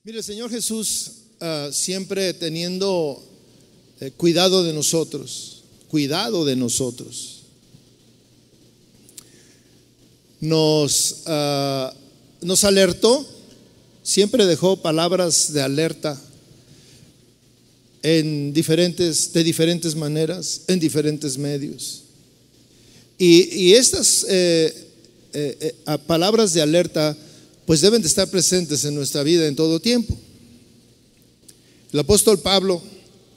Mire, el Señor Jesús siempre teniendo cuidado de nosotros, nos alertó, siempre dejó palabras de alerta de diferentes maneras, en diferentes medios. Y estas palabras de alerta pues deben de estar presentes en nuestra vida en todo tiempo. El apóstol Pablo,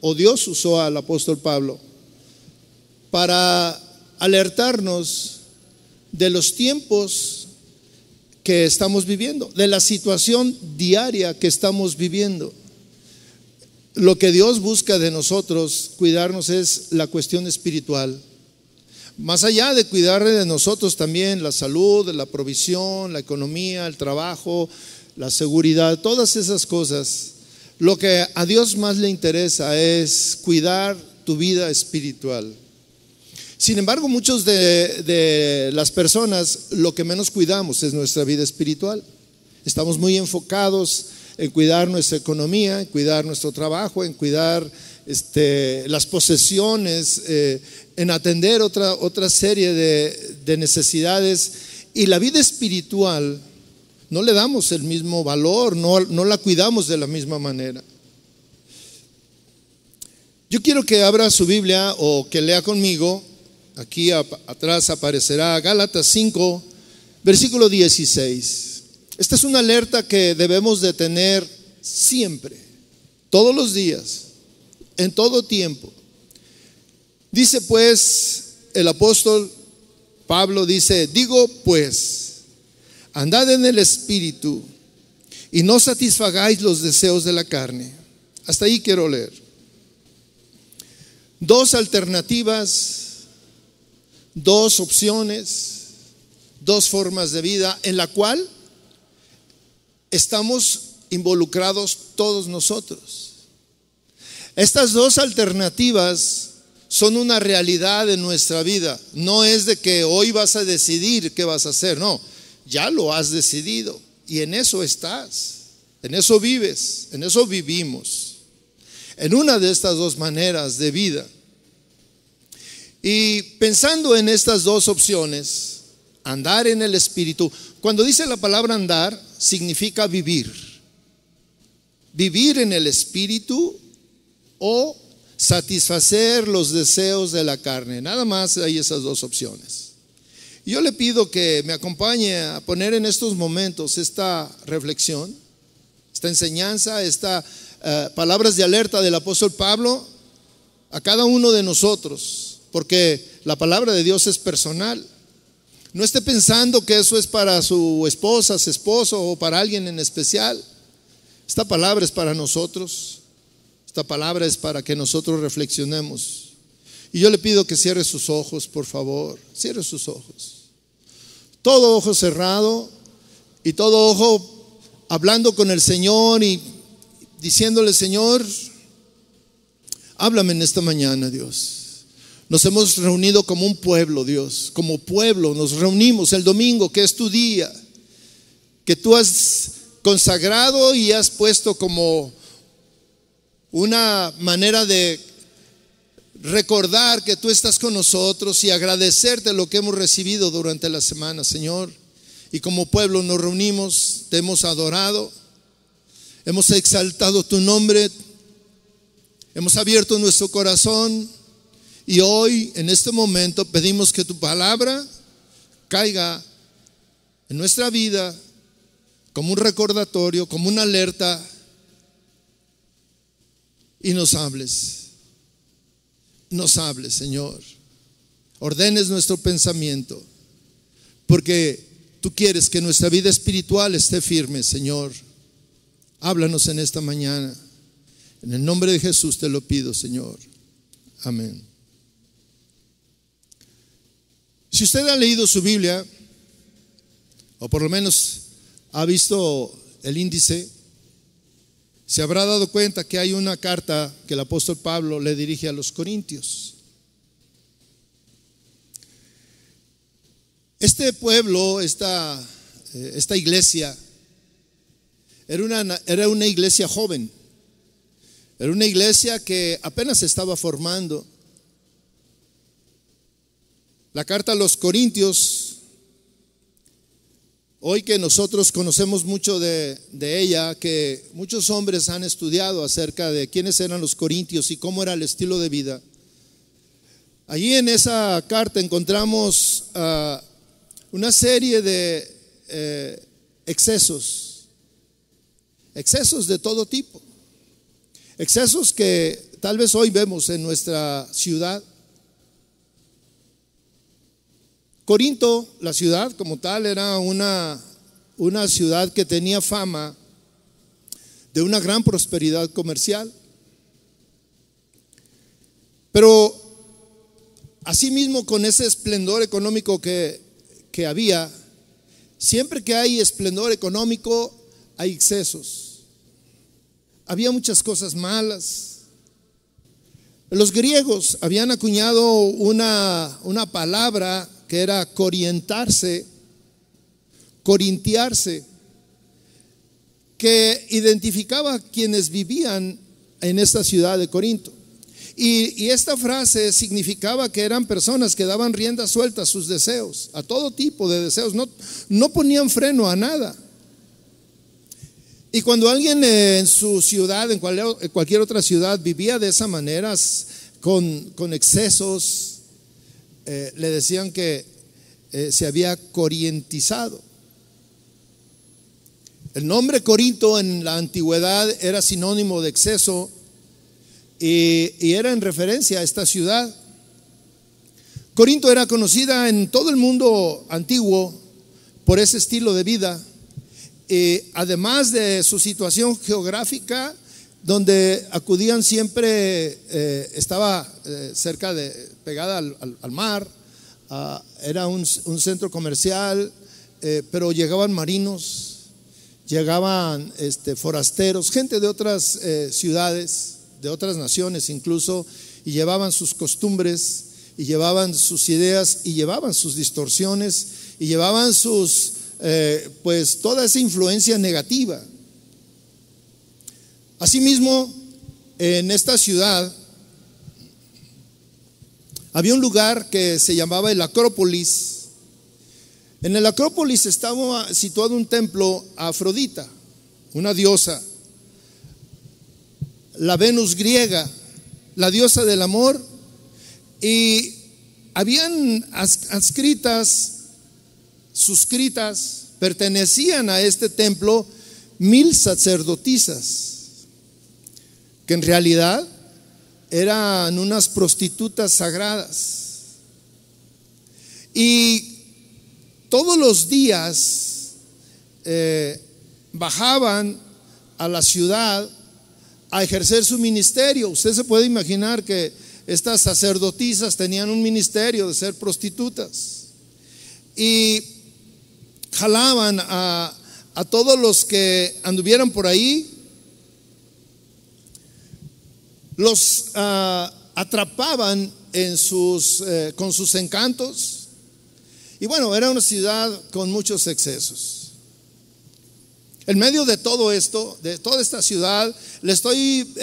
o Dios usó al apóstol Pablo para alertarnos de los tiempos que estamos viviendo, de la situación diaria que estamos viviendo. Lo que Dios busca de nosotros, cuidarnos, es la cuestión espiritual. Más allá de cuidar de nosotros también la salud, la provisión, la economía, el trabajo, la seguridad, todas esas cosas. Lo que a Dios más le interesa es cuidar tu vida espiritual. Sin embargo, muchos de las personas lo que menos cuidamos es nuestra vida espiritual. Estamos muy enfocados en cuidar nuestra economía, en cuidar nuestro trabajo, en cuidar las posesiones, en atender otra serie de necesidades, y la vida espiritual no le damos el mismo valor, no la cuidamos de la misma manera. Yo quiero que abra su Biblia o que lea conmigo. Aquí atrás aparecerá Gálatas 5, versículo 16. Esta es una alerta que debemos de tener siempre, todos los días, en todo tiempo. Dice pues el apóstol Pablo, dice: digo pues, andad en el Espíritu y no satisfagáis los deseos de la carne. Hasta ahí quiero leer. Dos alternativas, dos opciones, dos formas de vida en la cual estamos involucrados todos nosotros. Estas dos alternativas son una realidad en nuestra vida. No es de que hoy vas a decidir qué vas a hacer, no, ya lo has decidido y en eso estás, en eso vives, en eso vivimos, en una de estas dos maneras de vida. Y pensando en estas dos opciones, andar en el Espíritu, cuando dice la palabra andar, significa vivir en el Espíritu o satisfacer los deseos de la carne. Nada más hay esas dos opciones. Yo le pido que me acompañe a poner en estos momentos esta reflexión, esta enseñanza, estas palabras de alerta del apóstol Pablo a cada uno de nosotros, porque la palabra de Dios es personal. No esté pensando que eso es para su esposa, su esposo o para alguien en especial. Esta palabra es para nosotros. Esta palabra es para que nosotros reflexionemos. Y yo le pido que cierre sus ojos, por favor. Cierre sus ojos. Todo ojo cerrado y todo ojo hablando con el Señor y diciéndole: Señor, háblame en esta mañana, Dios. Nos hemos reunido como un pueblo, Dios. Como pueblo nos reunimos el domingo, que es tu día, que tú has consagrado y has puesto como una manera de recordar que tú estás con nosotros y agradecerte lo que hemos recibido durante la semana, Señor. Y como pueblo nos reunimos, te hemos adorado, hemos exaltado tu nombre, hemos abierto nuestro corazón. Y hoy, en este momento, pedimos que tu palabra caiga en nuestra vida como un recordatorio, como una alerta, y nos hables, Señor. Ordenes nuestro pensamiento, porque tú quieres que nuestra vida espiritual esté firme, Señor. Háblanos en esta mañana. En el nombre de Jesús te lo pido, Señor. Amén. Si usted ha leído su Biblia, o por lo menos ha visto el índice, se habrá dado cuenta que hay una carta que el apóstol Pablo le dirige a los Corintios. Este pueblo, esta iglesia, Era una iglesia joven. Era una iglesia que apenas se estaba formando. La carta a los Corintios, hoy que nosotros conocemos mucho de ella, que muchos hombres han estudiado acerca de quiénes eran los corintios y cómo era el estilo de vida. Allí en esa carta encontramos una serie de excesos de todo tipo, excesos que tal vez hoy vemos en nuestra ciudad. Corinto, la ciudad como tal, era una ciudad que tenía fama de una gran prosperidad comercial. Pero asimismo, con ese esplendor económico que había, siempre que hay esplendor económico, hay excesos. Había muchas cosas malas. Los griegos habían acuñado una palabra que era corintiarse, que identificaba a quienes vivían en esta ciudad de Corinto. Y esta frase significaba que eran personas que daban rienda suelta a sus deseos, a todo tipo de deseos, no ponían freno a nada. Y cuando alguien en su ciudad, en cualquier otra ciudad, vivía de esa manera, con excesos, le decían que se había corintizado. El nombre Corinto en la antigüedad era sinónimo de exceso y era en referencia a esta ciudad. Corinto era conocida en todo el mundo antiguo por ese estilo de vida, además de su situación geográfica, donde acudían siempre, estaba cerca pegada al mar, era un centro comercial, pero llegaban marinos, llegaban forasteros, gente de otras ciudades, de otras naciones incluso, y llevaban sus costumbres, y llevaban sus ideas, y llevaban sus distorsiones, y llevaban pues toda esa influencia negativa. Asimismo, en esta ciudad había un lugar que se llamaba el Acrópolis. En el Acrópolis estaba situado un templo a Afrodita, una diosa, la Venus griega, la diosa del amor, y habían suscritas, pertenecían a este templo 1000 sacerdotisas, que en realidad eran unas prostitutas sagradas. Y todos los días bajaban a la ciudad a ejercer su ministerio. Usted se puede imaginar que estas sacerdotisas tenían un ministerio de ser prostitutas y jalaban a todos los que anduvieran por ahí, los atrapaban con sus encantos. Y bueno, era una ciudad con muchos excesos. En medio de todo esto, de toda esta ciudad, le estoy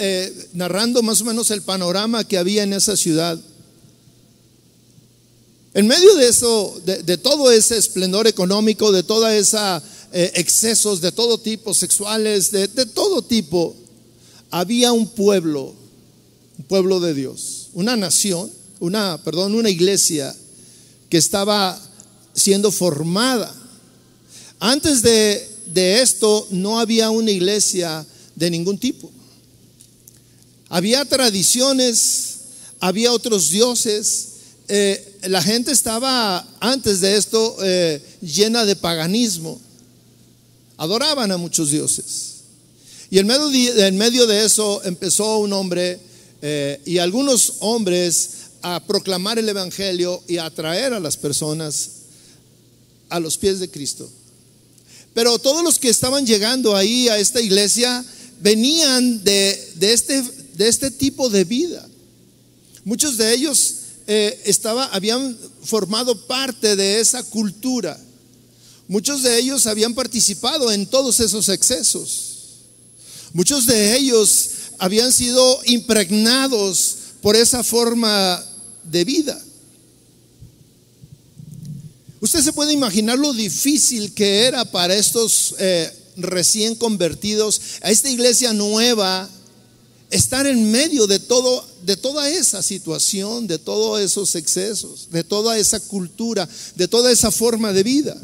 narrando más o menos el panorama que había en esa ciudad. En medio de eso, de todo ese esplendor económico, de toda esa excesos de todo tipo, sexuales, de todo tipo, había un pueblo de Dios, una nación, una iglesia que estaba siendo formada. Antes de esto no había una iglesia de ningún tipo. Había tradiciones, había otros dioses. La gente estaba antes de esto llena de paganismo. Adoraban a muchos dioses. Y en medio de eso empezó un hombre y algunos hombres a proclamar el evangelio y a atraer a las personas a los pies de Cristo. Pero todos los que estaban llegando ahí a esta iglesia venían de este tipo de vida. Muchos de ellos habían formado parte de esa cultura. Muchos de ellos habían participado en todos esos excesos. Muchos de ellos habían sido impregnados por esa forma de vida. Usted se puede imaginar lo difícil que era para estos recién convertidos, a esta iglesia nueva, estar en medio de toda esa situación, de todos esos excesos, de toda esa cultura, de toda esa forma de vida.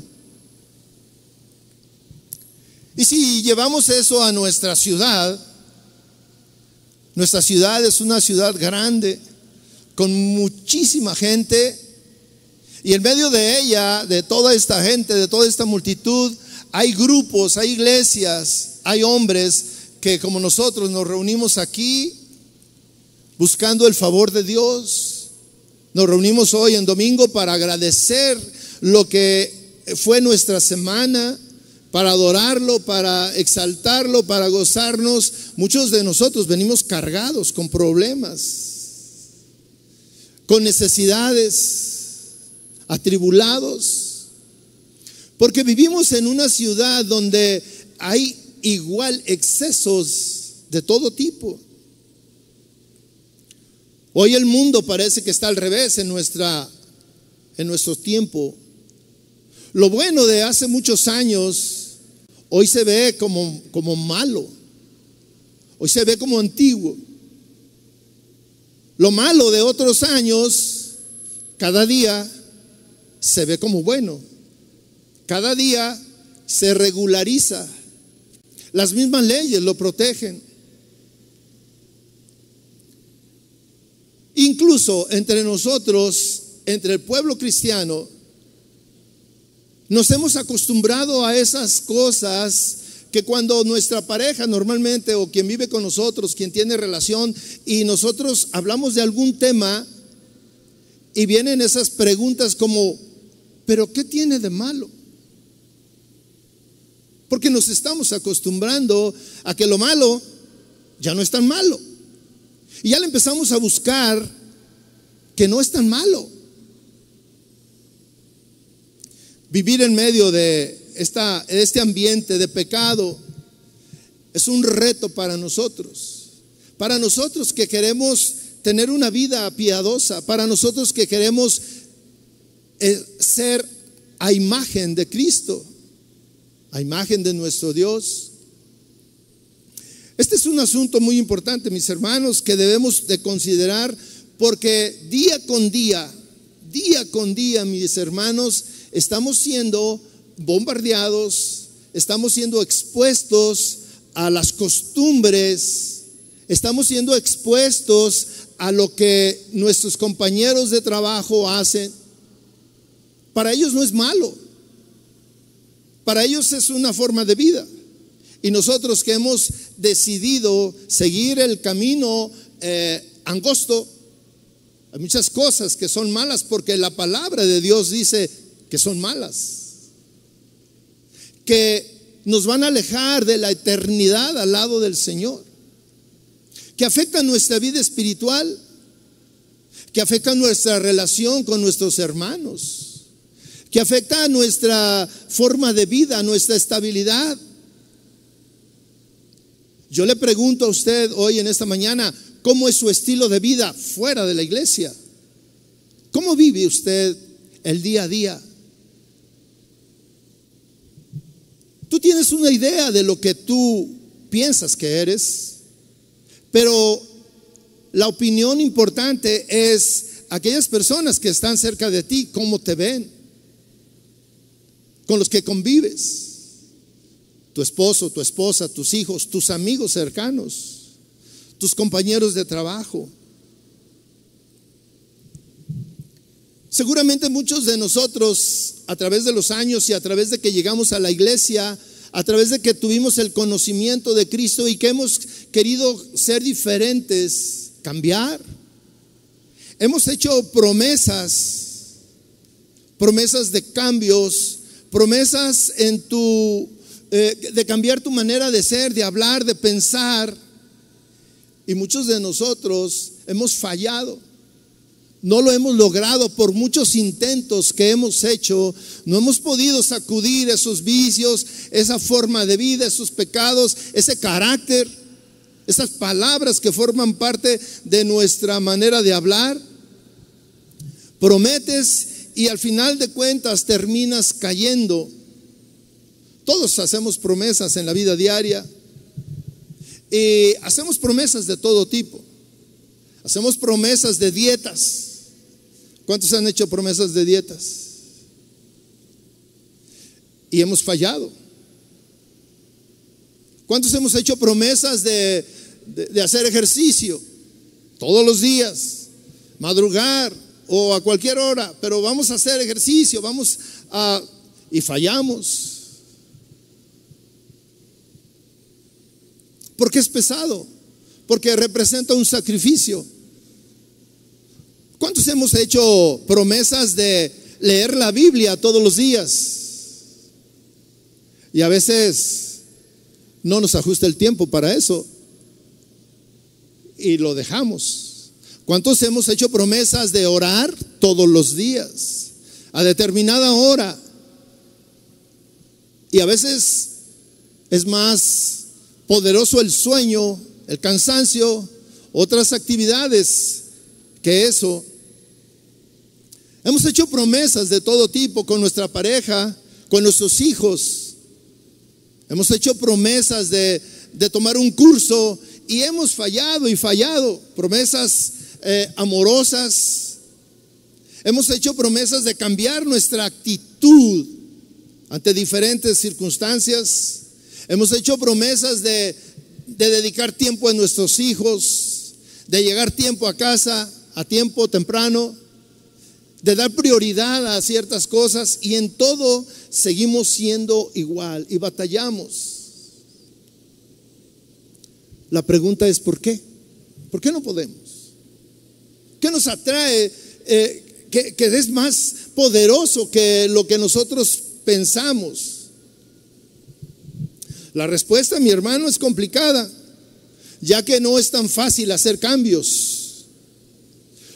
Y si llevamos eso a nuestra ciudad es una ciudad grande, con muchísima gente, y en medio de ella, de toda esta gente, de toda esta multitud, hay grupos, hay iglesias, hay hombres que como nosotros nos reunimos aquí buscando el favor de Dios. Nos reunimos hoy en domingo para agradecer lo que fue nuestra semana, para adorarlo, para exaltarlo, para gozarnos. Muchos de nosotros venimos cargados con problemas, con necesidades, atribulados, porque vivimos en una ciudad donde hay igual excesos de todo tipo. Hoy el mundo parece que está al revés en nuestro tiempo. Lo bueno de hace muchos años hoy se ve como malo, hoy se ve como antiguo. Lo malo de otros años cada día se ve como bueno, cada día se regulariza. Las mismas leyes lo protegen. Incluso entre nosotros, entre el pueblo cristiano, nos hemos acostumbrado a esas cosas que cuando nuestra pareja normalmente, o quien vive con nosotros, quien tiene relación, y nosotros hablamos de algún tema y vienen esas preguntas como, ¿pero qué tiene de malo? Porque nos estamos acostumbrando a que lo malo ya no es tan malo. Y ya le empezamos a buscar que no es tan malo. Vivir en medio de este ambiente de pecado es un reto para nosotros. Para nosotros que queremos tener una vida piadosa, para nosotros que queremos ser a imagen de Cristo, a imagen de nuestro Dios. Este es un asunto muy importante, mis hermanos, que debemos de considerar, porque día con día, mis hermanos, estamos siendo bombardeados, estamos siendo expuestos a las costumbres, estamos siendo expuestos a lo que nuestros compañeros de trabajo hacen. Para ellos no es malo, para ellos es una forma de vida. Y nosotros que hemos decidido seguir el camino angosto, hay muchas cosas que son malas porque la palabra de Dios dice que son malas, que nos van a alejar de la eternidad al lado del Señor, que afectan nuestra vida espiritual, que afectan nuestra relación con nuestros hermanos, que afectan nuestra forma de vida, nuestra estabilidad. Yo le pregunto a usted hoy en esta mañana, ¿cómo es su estilo de vida fuera de la iglesia? ¿Cómo vive usted el día a día? Tú tienes una idea de lo que tú piensas que eres, pero la opinión importante es aquellas personas que están cerca de ti, cómo te ven, con los que convives. Tu esposo, tu esposa, tus hijos, tus amigos cercanos, tus compañeros de trabajo. Seguramente muchos de nosotros, a través de los años y a través de que llegamos a la iglesia, a través de que tuvimos el conocimiento de Cristo y que hemos querido ser diferentes, cambiar, hemos hecho promesas de cambios, promesas de cambiar tu manera de ser, de hablar, de pensar. Y muchos de nosotros hemos fallado. no lo hemos logrado por muchos intentos que hemos hecho. No hemos podido sacudir esos vicios, esa forma de vida, esos pecados, ese carácter, esas palabras que forman parte de nuestra manera de hablar. Prometes y al final de cuentas terminas cayendo. Todos hacemos promesas en la vida diaria y hacemos promesas de todo tipo. Hacemos promesas de dietas. ¿Cuántos han hecho promesas de dietas? Y hemos fallado. ¿Cuántos hemos hecho promesas de hacer ejercicio todos los días, madrugar o a cualquier hora? Pero vamos a hacer ejercicio, y fallamos. Porque es pesado, porque representa un sacrificio. ¿Cuántos hemos hecho promesas de leer la Biblia todos los días? Y a veces no nos ajusta el tiempo para eso y lo dejamos. ¿Cuántos hemos hecho promesas de orar todos los días a determinada hora? Y a veces es más poderoso el sueño, el cansancio, otras actividades que eso. Hemos hecho promesas de todo tipo con nuestra pareja, con nuestros hijos. Hemos hecho promesas de tomar un curso y hemos fallado y fallado. Promesas amorosas. Hemos hecho promesas de cambiar nuestra actitud ante diferentes circunstancias. Hemos hecho promesas de dedicar tiempo a nuestros hijos, de llegar tiempo a casa, a tiempo temprano, de dar prioridad a ciertas cosas, y en todo seguimos siendo igual y batallamos. La pregunta es ¿por qué? ¿Por qué no podemos? ¿Qué nos atrae que es más poderoso que lo que nosotros pensamos? La respuesta, mi hermano, es complicada, ya que no es tan fácil hacer cambios.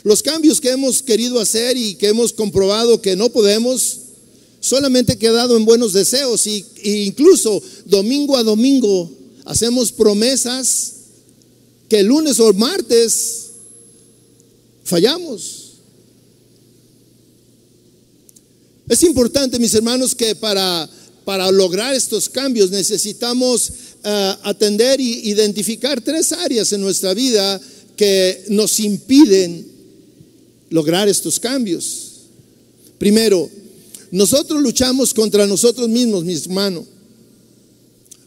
Los cambios que hemos querido hacer y que hemos comprobado que no podemos, solamente ha quedado en buenos deseos, y incluso domingo a domingo hacemos promesas que el lunes o el martes fallamos. Es importante, mis hermanos, que para lograr estos cambios necesitamos atender e identificar 3 áreas en nuestra vida que nos impiden lograr estos cambios. Primero, nosotros luchamos contra nosotros mismos, mi hermano.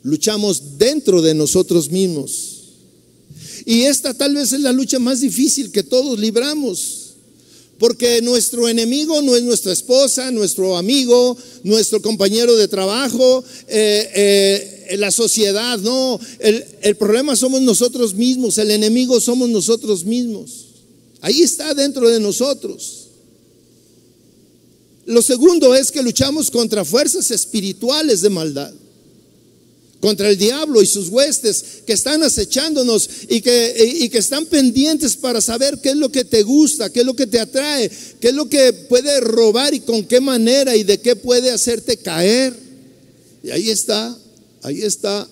Luchamos dentro de nosotros mismos. Y esta tal vez es la lucha más difícil que todos libramos. Porque nuestro enemigo no es nuestra esposa, nuestro amigo, nuestro compañero de trabajo, la sociedad, no. El problema somos nosotros mismos, el enemigo somos nosotros mismos. Ahí está dentro de nosotros. Lo segundo es que luchamos contra fuerzas espirituales de maldad, contra el diablo y sus huestes que están acechándonos y que están pendientes para saber qué es lo que te gusta, qué es lo que te atrae, qué es lo que puede robar y con qué manera y de qué puede hacerte caer. Y ahí está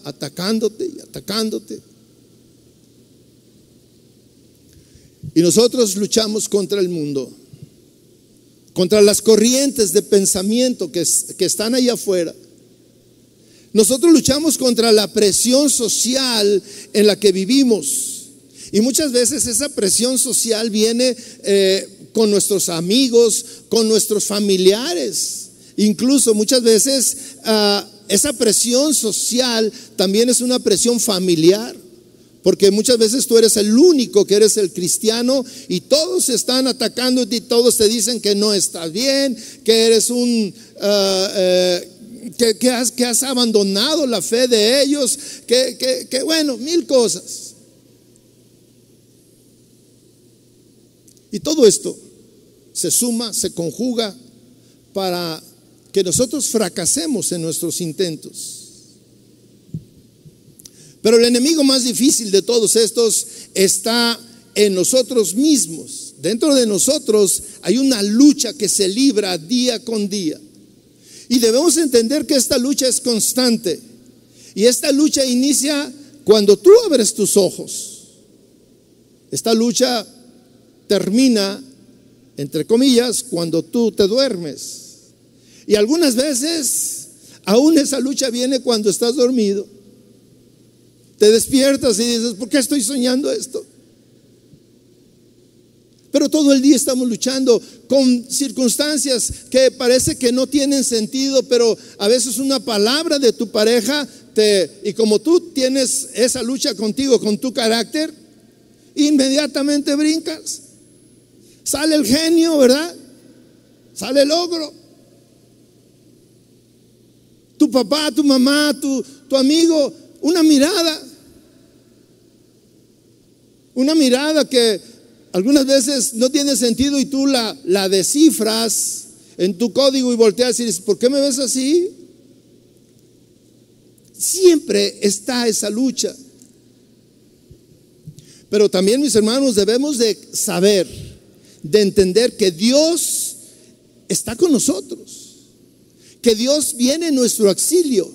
atacándote y atacándote. Y nosotros luchamos contra el mundo, contra las corrientes de pensamiento que están allá afuera. Nosotros luchamos contra la presión social en la que vivimos. Y muchas veces esa presión social viene con nuestros amigos, con nuestros familiares. Incluso muchas veces esa presión social también es una presión familiar. Porque muchas veces tú eres el único que eres el cristiano y todos están atacándote y todos te dicen que no estás bien, que eres que has abandonado la fe de ellos, que bueno, 1000 cosas. Y todo esto se suma, se conjuga para que nosotros fracasemos en nuestros intentos. Pero el enemigo más difícil de todos estos está en nosotros mismos. dentro de nosotros hay una lucha que se libra día con día. Y debemos entender que esta lucha es constante. Y esta lucha inicia cuando tú abres tus ojos. Esta lucha termina, entre comillas, cuando tú te duermes. Y algunas veces, aún esa lucha viene cuando estás dormido. Te despiertas y dices, ¿por qué estoy soñando esto? Pero todo el día estamos luchando con circunstancias que parece que no tienen sentido, pero a veces una palabra de tu pareja y como tú tienes esa lucha contigo, con tu carácter, inmediatamente brincas. Sale el genio, ¿verdad? Sale el ogro. Tu papá, tu mamá, tu amigo, una mirada que algunas veces no tiene sentido y tú la descifras en tu código y volteas y dices, ¿por qué me ves así? Siempre está esa lucha. Pero también, mis hermanos, debemos de saber, de entender que Dios está con nosotros, que Dios viene en nuestro auxilio,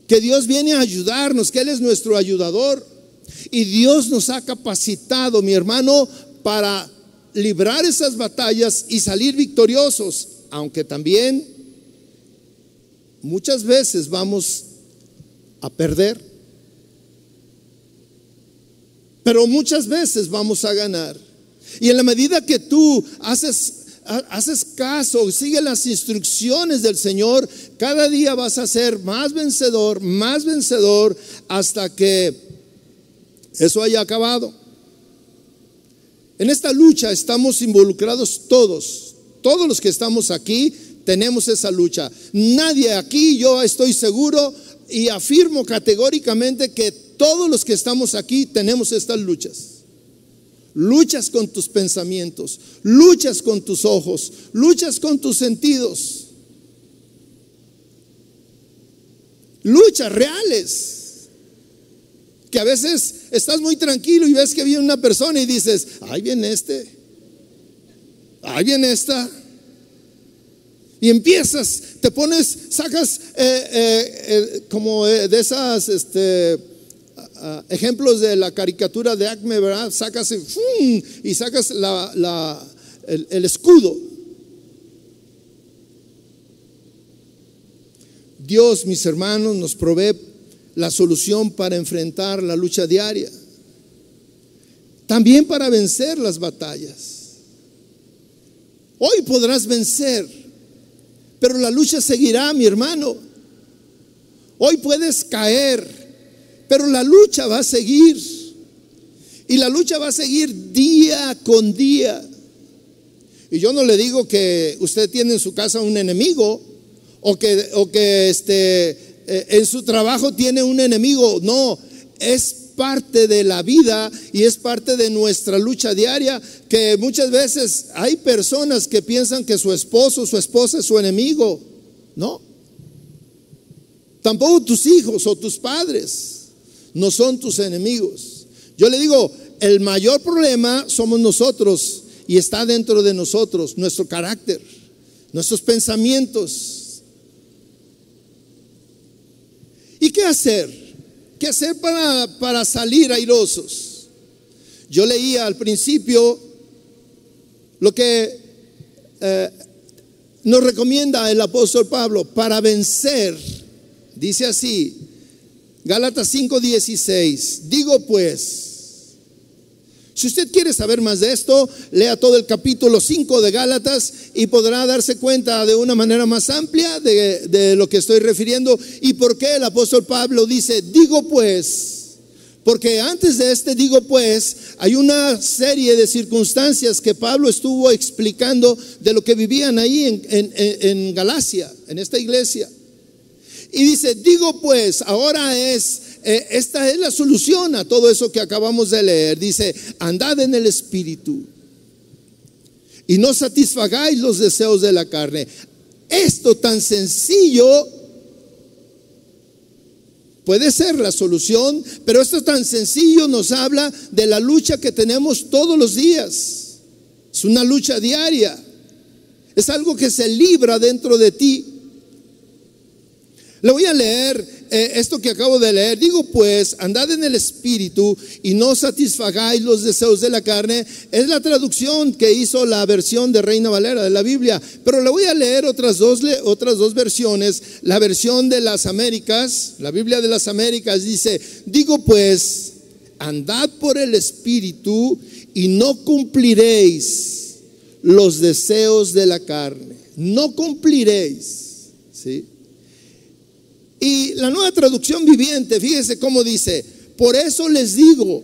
que Dios viene a ayudarnos, que Él es nuestro ayudador. Y Dios nos ha capacitado, mi hermano, para librar esas batallas y salir victoriosos, aunque también muchas veces vamos a perder, pero muchas veces vamos a ganar. Y en la medida que tú haces caso, sigue las instrucciones del Señor, cada día vas a ser más vencedor, hasta que eso haya acabado. En esta lucha estamos involucrados todos los que estamos aquí tenemos esa lucha. Nadie aquí, yo estoy seguro y afirmo categóricamente que todos los que estamos aquí tenemos estas luchas. Luchas con tus pensamientos, luchas con tus ojos, luchas con tus sentidos, luchas reales. Que a veces estás muy tranquilo y ves que viene una persona y dices, ahí viene ahí viene esta. Y empiezas, te pones, sacas como de esas ejemplos de la caricatura de Acme, ¿verdad? Sacas y sacas el escudo. Dios, mis hermanos, nos provee la solución para enfrentar la lucha diaria, también para vencer las batallas. Hoy podrás vencer, pero la lucha seguirá, mi hermano. Hoy puedes caer, pero la lucha va a seguir, y la lucha va a seguir día con día. Y yo no le digo que usted tiene en su casa un enemigo, o que en su trabajo tiene un enemigo. No, es parte de la vida y es parte de nuestra lucha diaria, que muchas veces hay personas que piensan que su esposo o su esposa es su enemigo. No, tampoco tus hijos o tus padres no son tus enemigos. Yo le digo, el mayor problema somos nosotros, y está dentro de nosotros, nuestro carácter, nuestros pensamientos. ¿Y qué hacer? ¿Qué hacer para salir airosos? Yo leía al principio lo que nos recomienda el apóstol Pablo para vencer. Dice así, Gálatas 5:16, digo pues, si usted quiere saber más de esto, lea todo el capítulo 5 de Gálatas y podrá darse cuenta de una manera más amplia de lo que estoy refiriendo y por qué el apóstol Pablo dice, digo pues. Porque antes de digo pues, hay una serie de circunstancias que Pablo estuvo explicando de lo que vivían ahí en Galacia, en esta iglesia. Y dice, digo pues, ahora esta es la solución a todo eso que acabamos de leer. Dice, andad en el Espíritu y no satisfagáis los deseos de la carne. Esto tan sencillo puede ser la solución, pero esto tan sencillo nos habla de la lucha que tenemos todos los días. Es una lucha diaria. Es algo que se libra dentro de ti. Le voy a leer esto que acabo de leer. Digo pues, andad en el Espíritu y no satisfagáis los deseos de la carne. Es la traducción que hizo la versión de Reina Valera de la Biblia. Pero le voy a leer otras dos versiones. La versión de las Américas, la Biblia de las Américas dice: digo pues, andad por el Espíritu y no cumpliréis los deseos de la carne. No cumpliréis, ¿sí? Y la Nueva Traducción Viviente, fíjese cómo dice: por eso les digo,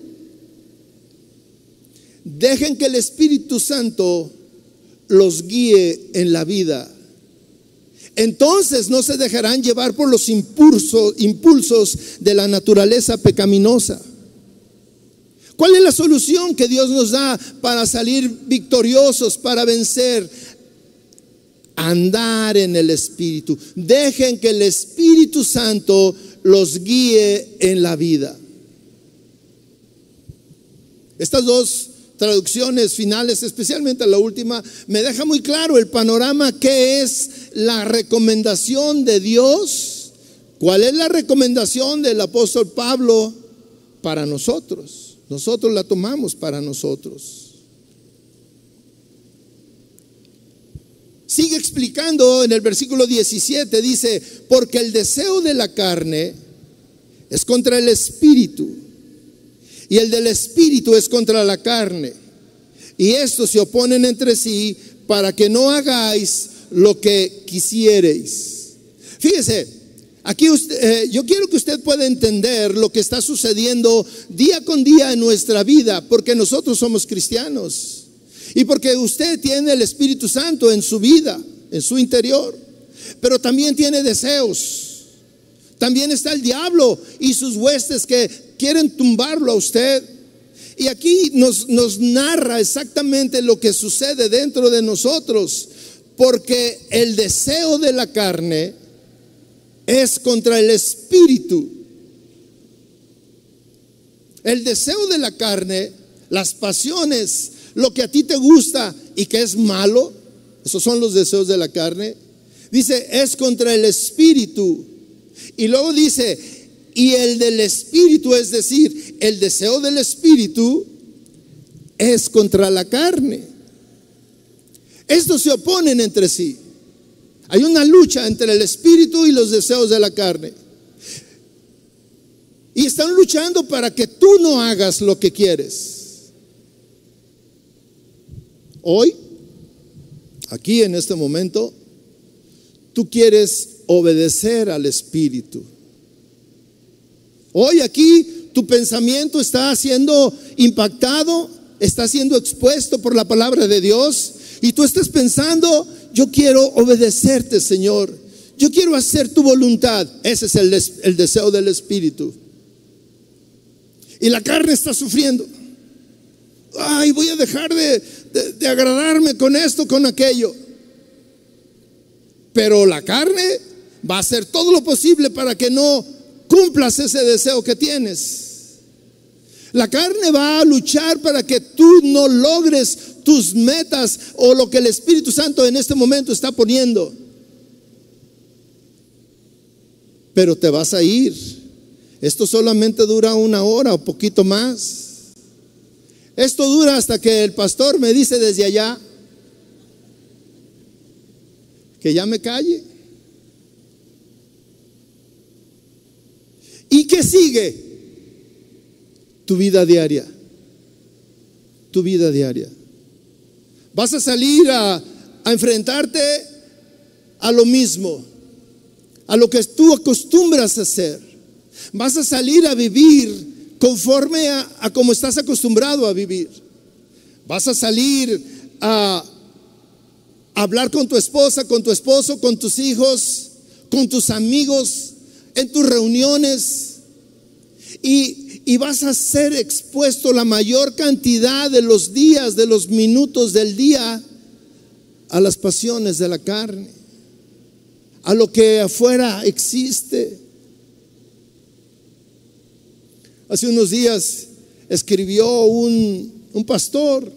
dejen que el Espíritu Santo los guíe en la vida. Entonces no se dejarán llevar por los impulsos de la naturaleza pecaminosa. ¿Cuál es la solución que Dios nos da para salir victoriosos, para vencer? Andar en el Espíritu. Dejen que el Espíritu Santo los guíe en la vida. Estas dos traducciones finales, especialmente la última, me deja muy claro el panorama que es la recomendación de Dios. ¿Cuál es la recomendación del apóstol Pablo para nosotros? Nosotros la tomamos para nosotros. Sigue explicando en el versículo 17, dice: porque el deseo de la carne es contra el espíritu, y el del espíritu es contra la carne, y estos se oponen entre sí para que no hagáis lo que quisiereis. Fíjese, aquí yo quiero que usted pueda entender lo que está sucediendo día con día en nuestra vida, porque nosotros somos cristianos. Y porque usted tiene el Espíritu Santo en su vida, en su interior. Pero también tiene deseos. También está el diablo y sus huestes que quieren tumbarlo a usted. Y aquí nos narra exactamente lo que sucede dentro de nosotros. Porque el deseo de la carne es contra el espíritu. El deseo de la carne, las pasiones, lo que a ti te gusta y que es malo, esos son los deseos de la carne. Dice, es contra el espíritu. Y luego dice, y el del espíritu, es decir, el deseo del espíritu es contra la carne. Estos se oponen entre sí. Hay una lucha entre el espíritu y los deseos de la carne. Y están luchando para que tú no hagas lo que quieres. Hoy, aquí en este momento, tú quieres obedecer al Espíritu. Hoy aquí tu pensamiento está siendo impactado, está siendo expuesto por la palabra de Dios, y tú estás pensando: yo quiero obedecerte, Señor, yo quiero hacer tu voluntad. Ese es el deseo del Espíritu. Y la carne está sufriendo. Ay, voy a dejar de agradarme con esto, con aquello. Pero la carne va a hacer todo lo posible para que no cumplas ese deseo que tienes. La carne va a luchar para que tú no logres tus metas o lo que el Espíritu Santo en este momento está poniendo. Pero te vas a ir. Esto solamente dura 1 hora o poquito más. Esto dura hasta que el pastor me dice desde allá que ya me calle. ¿Y qué sigue? Tu vida diaria. Tu vida diaria. Vas a salir a enfrentarte a lo mismo, a lo que tú acostumbras a hacer. Vas a salir a vivir conforme a como estás acostumbrado a vivir. Vas a salir a hablar con tu esposa, con tu esposo, con tus hijos, con tus amigos, en tus reuniones, y vas a ser expuesto la mayor cantidad de los días, de los minutos del día, a las pasiones de la carne, a lo que afuera existe. Hace unos días escribió un pastor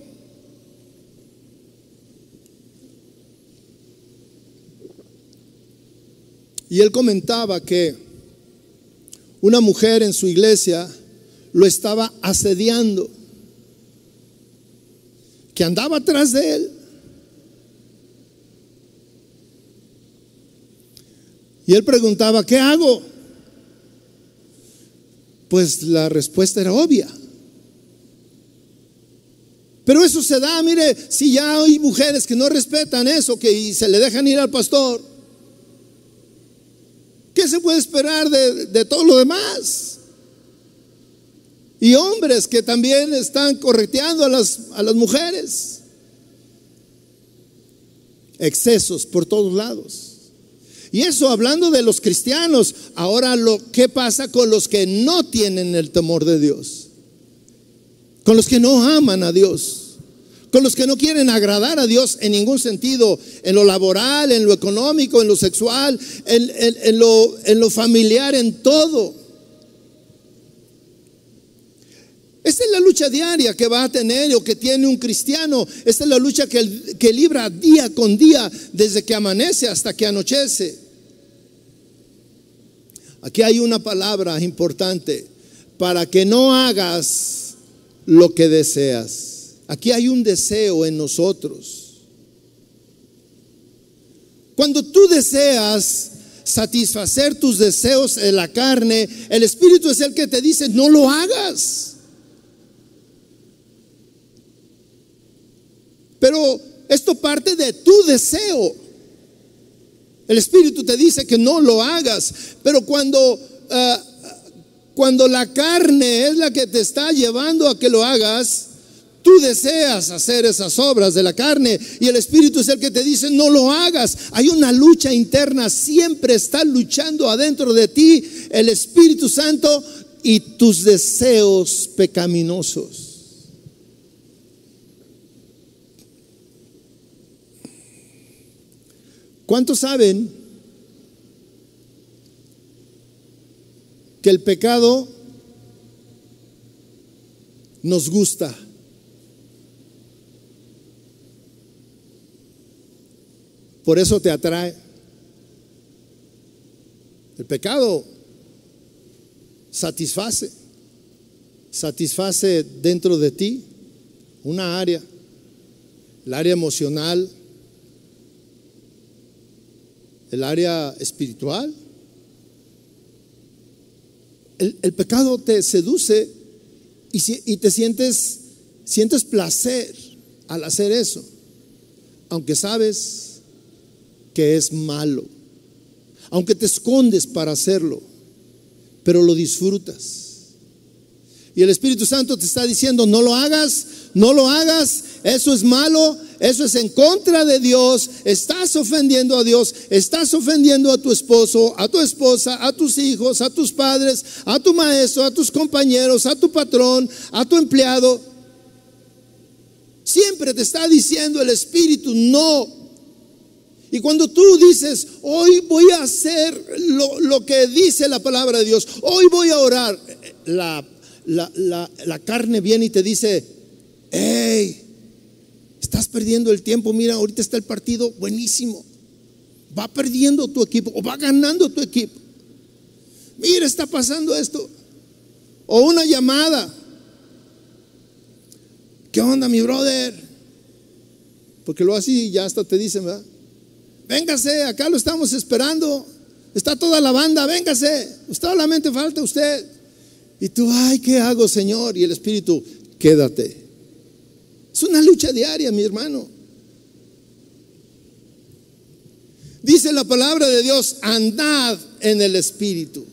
Y él comentaba que una mujer en su iglesia lo estaba asediando, que andaba atrás de él. Y él preguntaba, ¿qué hago? Pues la respuesta era obvia. Pero eso se da, mire, si ya hay mujeres que no respetan eso, que se le dejan ir al pastor, ¿qué se puede esperar de todo lo demás? Y hombres que también están correteando a las mujeres. Excesos por todos lados. Y eso hablando de los cristianos. Ahora, ¿qué pasa con los que no tienen el temor de Dios? Con los que no aman a Dios, con los que no quieren agradar a Dios en ningún sentido, en lo laboral, en lo económico, en lo sexual, en lo familiar, en todo. Esta es la lucha diaria que va a tener o que tiene un cristiano. Esta es la lucha que libra día con día, desde que amanece hasta que anochece. Aquí hay una palabra importante: para que no hagas lo que deseas. Aquí hay un deseo en nosotros. Cuando tú deseas satisfacer tus deseos en la carne, el Espíritu es el que te dice, no lo hagas. Pero esto parte de tu deseo. El Espíritu te dice que no lo hagas. Pero cuando la carne es la que te está llevando a que lo hagas, tú deseas hacer esas obras de la carne y el Espíritu es el que te dice no lo hagas. Hay una lucha interna, siempre está luchando adentro de ti el Espíritu Santo y tus deseos pecaminosos. ¿Cuántos saben que el pecado nos gusta? Por eso te atrae. El pecado satisface dentro de ti una área, el área emocional, el área espiritual. El pecado te seduce y te sientes placer al hacer eso, aunque sabes que es malo, aunque te escondes para hacerlo, pero lo disfrutas. Y el Espíritu Santo te está diciendo, no lo hagas, no lo hagas, eso es malo, eso es en contra de Dios, estás ofendiendo a Dios, estás ofendiendo a tu esposo, a tu esposa, a tus hijos, a tus padres, a tu maestro, a tus compañeros, a tu patrón, a tu empleado. Siempre te está diciendo el Espíritu, no. Y cuando tú dices, hoy voy a hacer lo que dice la palabra de Dios, hoy voy a orar, la carne viene y te dice, hey, estás perdiendo el tiempo, mira, ahorita está el partido buenísimo, va perdiendo tu equipo o va ganando tu equipo, mira, está pasando esto, o una llamada, ¿qué onda mi brother? Porque luego así ya hasta te dicen, ¿verdad? Véngase, acá lo estamos esperando, está toda la banda, véngase, solamente falta usted. Y tú, ay, ¿qué hago, Señor? Y el Espíritu, quédate. Es una lucha diaria, mi hermano. Dice la palabra de Dios, andad en el Espíritu.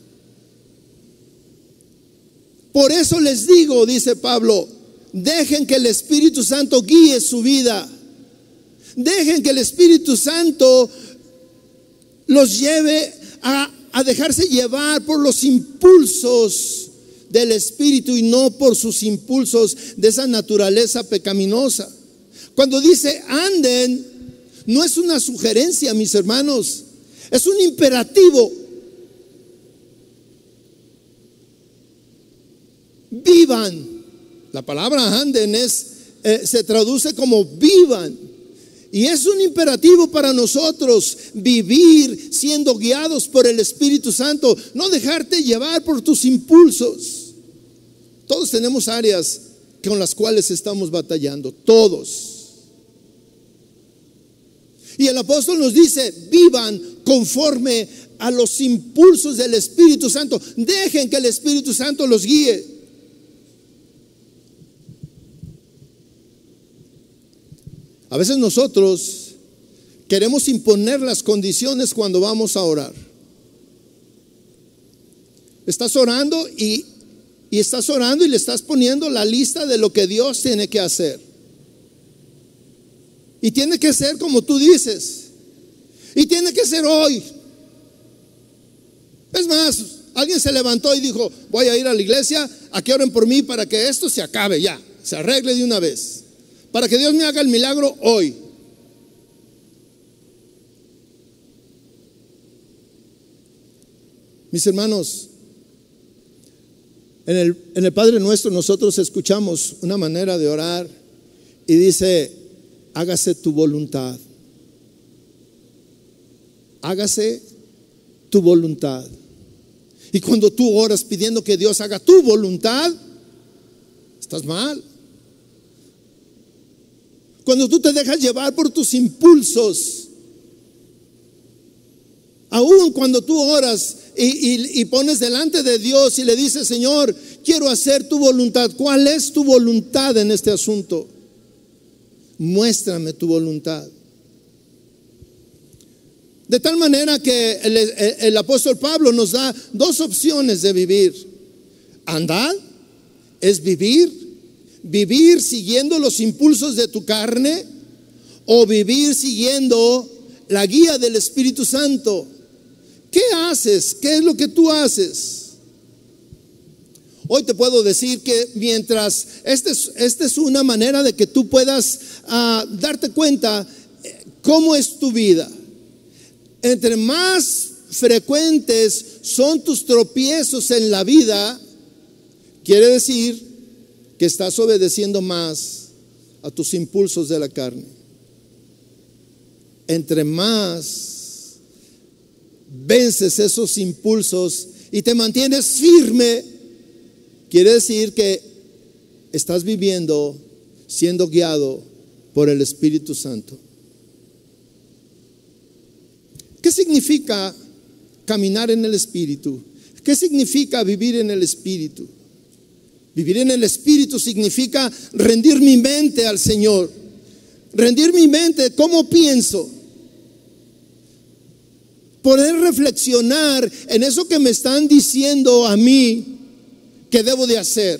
Por eso les digo, dice Pablo, dejen que el Espíritu Santo guíe su vida. Dejen que el Espíritu Santo los lleve a dejarse llevar por los impulsos del Espíritu y no por sus impulsos de esa naturaleza pecaminosa. Cuando dice anden, no es una sugerencia, mis hermanos, es un imperativo. Vivan. La palabra anden se traduce como vivan. Y es un imperativo para nosotros vivir siendo guiados por el Espíritu Santo, no dejarte llevar por tus impulsos. Todos tenemos áreas con las cuales estamos batallando, todos. Y el apóstol nos dice, vivan conforme a los impulsos del Espíritu Santo. Dejen que el Espíritu Santo los guíe. A veces nosotros queremos imponer las condiciones cuando vamos a orar. Estás orando y estás orando y le estás poniendo la lista de lo que Dios tiene que hacer. Y tiene que ser como tú dices. Y tiene que ser hoy. Es más, alguien se levantó y dijo, voy a ir a la iglesia a que oren por mí para que esto se acabe ya, se arregle de una vez. Para que Dios me haga el milagro hoy. Mis hermanos, en el Padre Nuestro nosotros escuchamos una manera de orar y dice, hágase tu voluntad. Hágase tu voluntad. Y cuando tú oras pidiendo que Dios haga tu voluntad, estás mal. Cuando tú te dejas llevar por tus impulsos, aún cuando tú oras y pones delante de Dios y le dices, Señor, quiero hacer tu voluntad. ¿Cuál es tu voluntad en este asunto? Muéstrame tu voluntad. De tal manera que el apóstol Pablo nos da dos opciones de vivir. Andad es vivir siguiendo los impulsos de tu carne, o vivir siguiendo la guía del Espíritu Santo. ¿Qué haces? ¿Qué es lo que tú haces? Hoy te puedo decir que mientras esta es una manera de que tú puedas darte cuenta cómo es tu vida. Entre más frecuentes son tus tropiezos en la vida, quiere decir que estás obedeciendo más a tus impulsos de la carne. Entre más vences esos impulsos y te mantienes firme, quiere decir que estás viviendo siendo guiado por el Espíritu Santo. ¿Qué significa caminar en el Espíritu? ¿Qué significa vivir en el Espíritu? Vivir en el Espíritu significa rendir mi mente al Señor. Rendir mi mente, ¿cómo pienso? Poder reflexionar en eso que me están diciendo a mí que debo de hacer.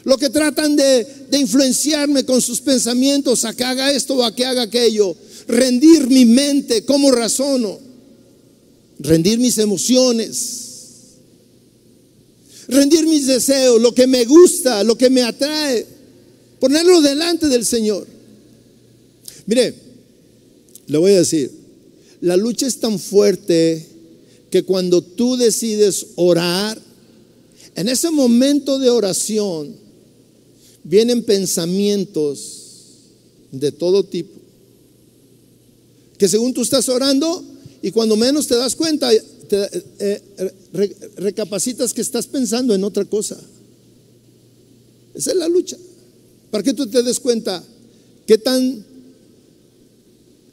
Lo que tratan de influenciarme con sus pensamientos a que haga esto o a que haga aquello. Rendir mi mente, ¿cómo razono? Rendir mis emociones. Rendir mis deseos, lo que me gusta, lo que me atrae, ponerlo delante del Señor. Mire, le voy a decir, la lucha es tan fuerte que cuando tú decides orar, en ese momento de oración vienen pensamientos de todo tipo, que según tú estás orando y cuando menos te das cuenta, recapacitas que estás pensando en otra cosa. Esa es la lucha. Para que tú te des cuenta qué tan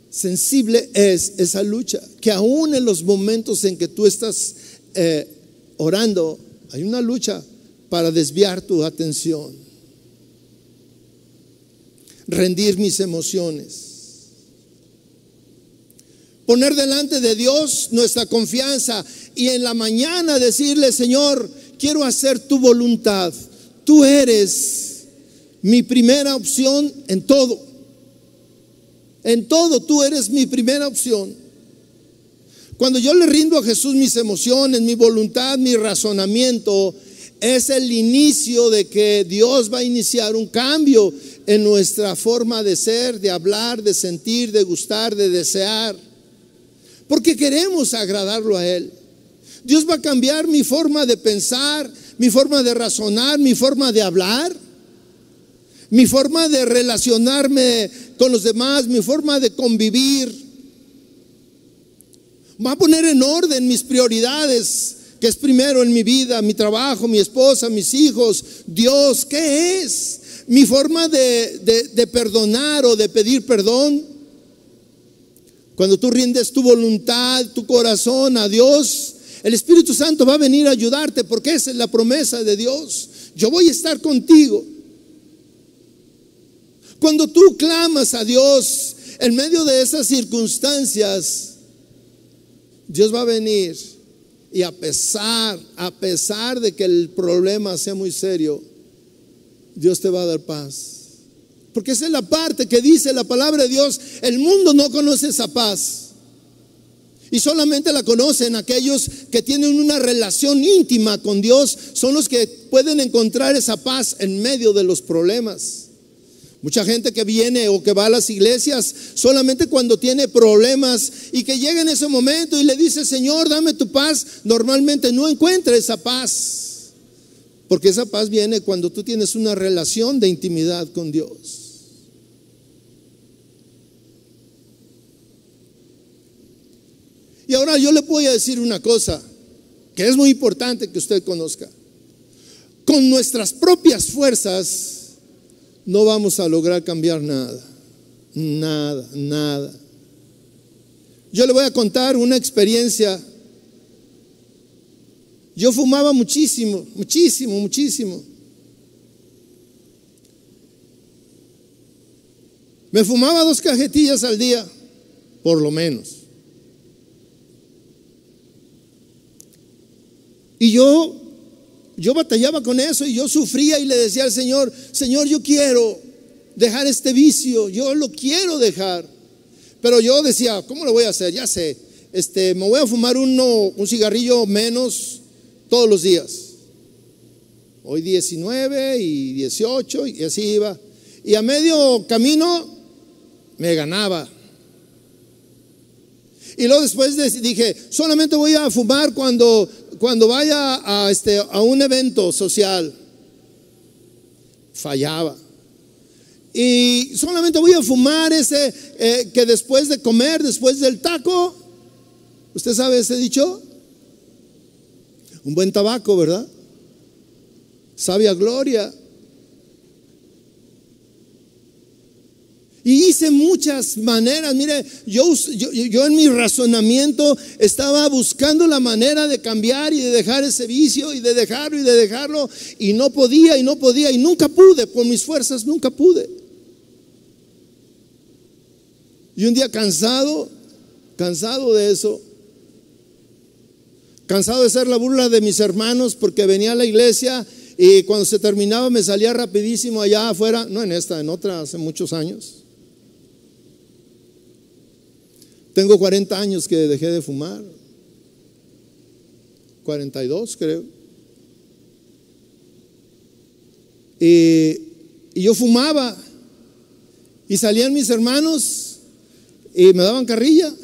sensible es esa lucha, que aún en los momentos en que tú estás orando, hay una lucha para desviar tu atención. Rendir mis emociones. Poner delante de Dios nuestra confianza y en la mañana decirle, Señor, quiero hacer tu voluntad. Tú eres mi primera opción en todo. En todo tú eres mi primera opción. Cuando yo le rindo a Jesús mis emociones, mi voluntad, mi razonamiento, es el inicio de que Dios va a iniciar un cambio en nuestra forma de ser, de hablar, de sentir, de gustar, de desear. Porque queremos agradarlo a Él. Dios va a cambiar mi forma de pensar, mi forma de razonar, mi forma de hablar. mi forma de relacionarme con los demás, mi forma de convivir. Va a poner en orden mis prioridades, que es primero en mi vida, mi trabajo, mi esposa, mis hijos, Dios. ¿Qué es? Mi forma de perdonar o de pedir perdón. Cuando tú rindes tu voluntad, tu corazón a Dios, el Espíritu Santo va a venir a ayudarte, porque esa es la promesa de Dios. Yo voy a estar contigo. Cuando tú clamas a Dios en medio de esas circunstancias, Dios va a venir, y a pesar de que el problema sea muy serio, Dios te va a dar paz. Porque esa es la parte que dice la palabra de Dios: el mundo no conoce esa paz, y solamente la conocen aquellos que tienen una relación íntima con Dios. Son los que pueden encontrar esa paz en medio de los problemas. Mucha gente que viene o que va a las iglesias solamente cuando tiene problemas, y que llega en ese momento y le dice: Señor, dame tu paz, normalmente no encuentra esa paz, porque esa paz viene cuando tú tienes una relación de intimidad con Dios. Y ahora yo le voy a decir una cosa que es muy importante que usted conozca: con nuestras propias fuerzas no vamos a lograr cambiar nada. Yo le voy a contar una experiencia. Yo fumaba muchísimo. Me fumaba 2 cajetillas al día, por lo menos. Y yo batallaba con eso, y yo sufría, y le decía al Señor: Señor, yo quiero dejar este vicio, yo lo quiero dejar. Pero yo decía: ¿cómo lo voy a hacer? Ya sé, me voy a fumar un cigarrillo menos todos los días. Hoy 19 y 18, y así iba. Y a medio camino me ganaba. Y luego después dije: solamente voy a fumar cuando vaya a un evento social. Fallaba. Y solamente voy a fumar que después de comer, después del taco. ¿Usted sabe ese dicho? Un buen tabaco, ¿verdad? Sabe a gloria. Y hice muchas maneras. Mire, yo en mi razonamiento estaba buscando la manera de cambiar y de dejar ese vicio, y de dejarlo, y no podía, y nunca pude. Por mis fuerzas nunca pude. Y un día cansado de eso, cansado de ser la burla de mis hermanos, porque venía a la iglesia y cuando se terminaba me salía rapidísimo allá afuera, no en esta, en otra, hace muchos años. Tengo 40 años que dejé de fumar. 42 creo. Y yo fumaba, y salían mis hermanos y me daban carrilla.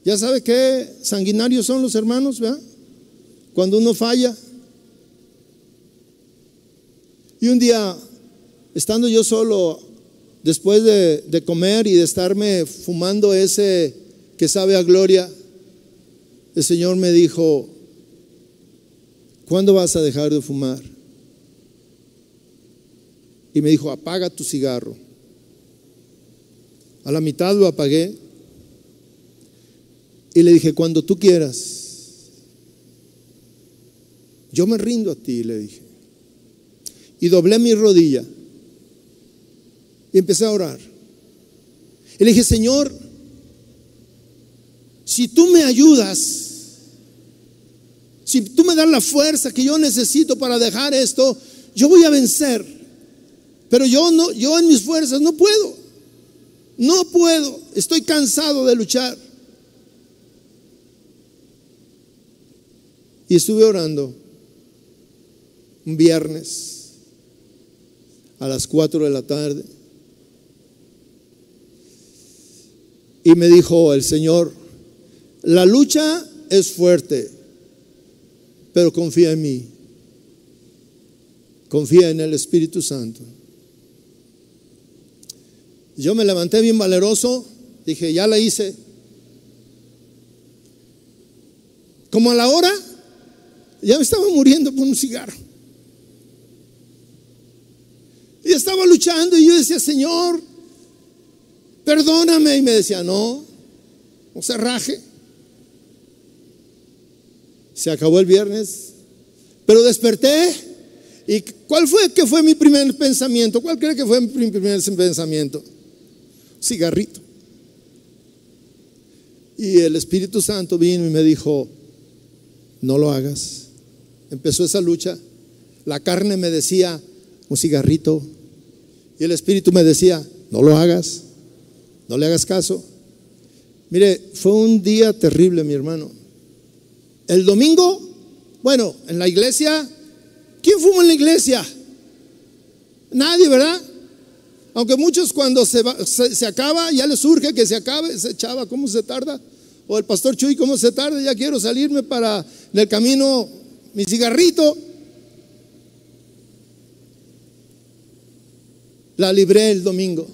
Ya sabe qué sanguinarios son los hermanos, ¿verdad? Cuando uno falla. Y un día, estando yo solo, después de comer y de estarme fumando ese que sabe a gloria, el Señor me dijo: ¿cuándo vas a dejar de fumar? Y me dijo: apaga tu cigarro. A la mitad lo apagué y le dije: cuando tú quieras, yo me rindo a ti, le dije. Y doblé mi rodilla y empecé a orar. Y le dije: Señor, si tú me ayudas, si tú me das la fuerza que yo necesito para dejar esto, yo voy a vencer. Pero yo en mis fuerzas no puedo. Estoy cansado de luchar. Y estuve orando un viernes a las 4 de la tarde. Y me dijo el Señor: la lucha es fuerte, pero confía en mí. Confía en el Espíritu Santo. Yo me levanté bien valeroso, dije, ya la hice. Como a la hora, ya me estaba muriendo por un cigarro. Y estaba luchando y yo decía, Señor, perdóname. Y me decía, no se raje. Se acabó el viernes, pero desperté. ¿Y cuál fue que fue mi primer pensamiento? ¿Cuál cree que fue mi primer pensamiento? Cigarrito. Y el Espíritu Santo vino y me dijo, no lo hagas. Empezó esa lucha. La carne me decía, un cigarrito. Y el Espíritu me decía, no lo hagas, no le hagas caso. Mire, fue un día terrible, mi hermano. El domingo, bueno, en la iglesia, ¿quién fuma en la iglesia? Nadie, ¿verdad? Aunque muchos cuando se acaba, ya les surge que se acabe. Ese chava, ¿cómo se tarda? O el pastor Chuy, ¿cómo se tarda? Ya quiero salirme para en el camino mi cigarrito. La libré el domingo.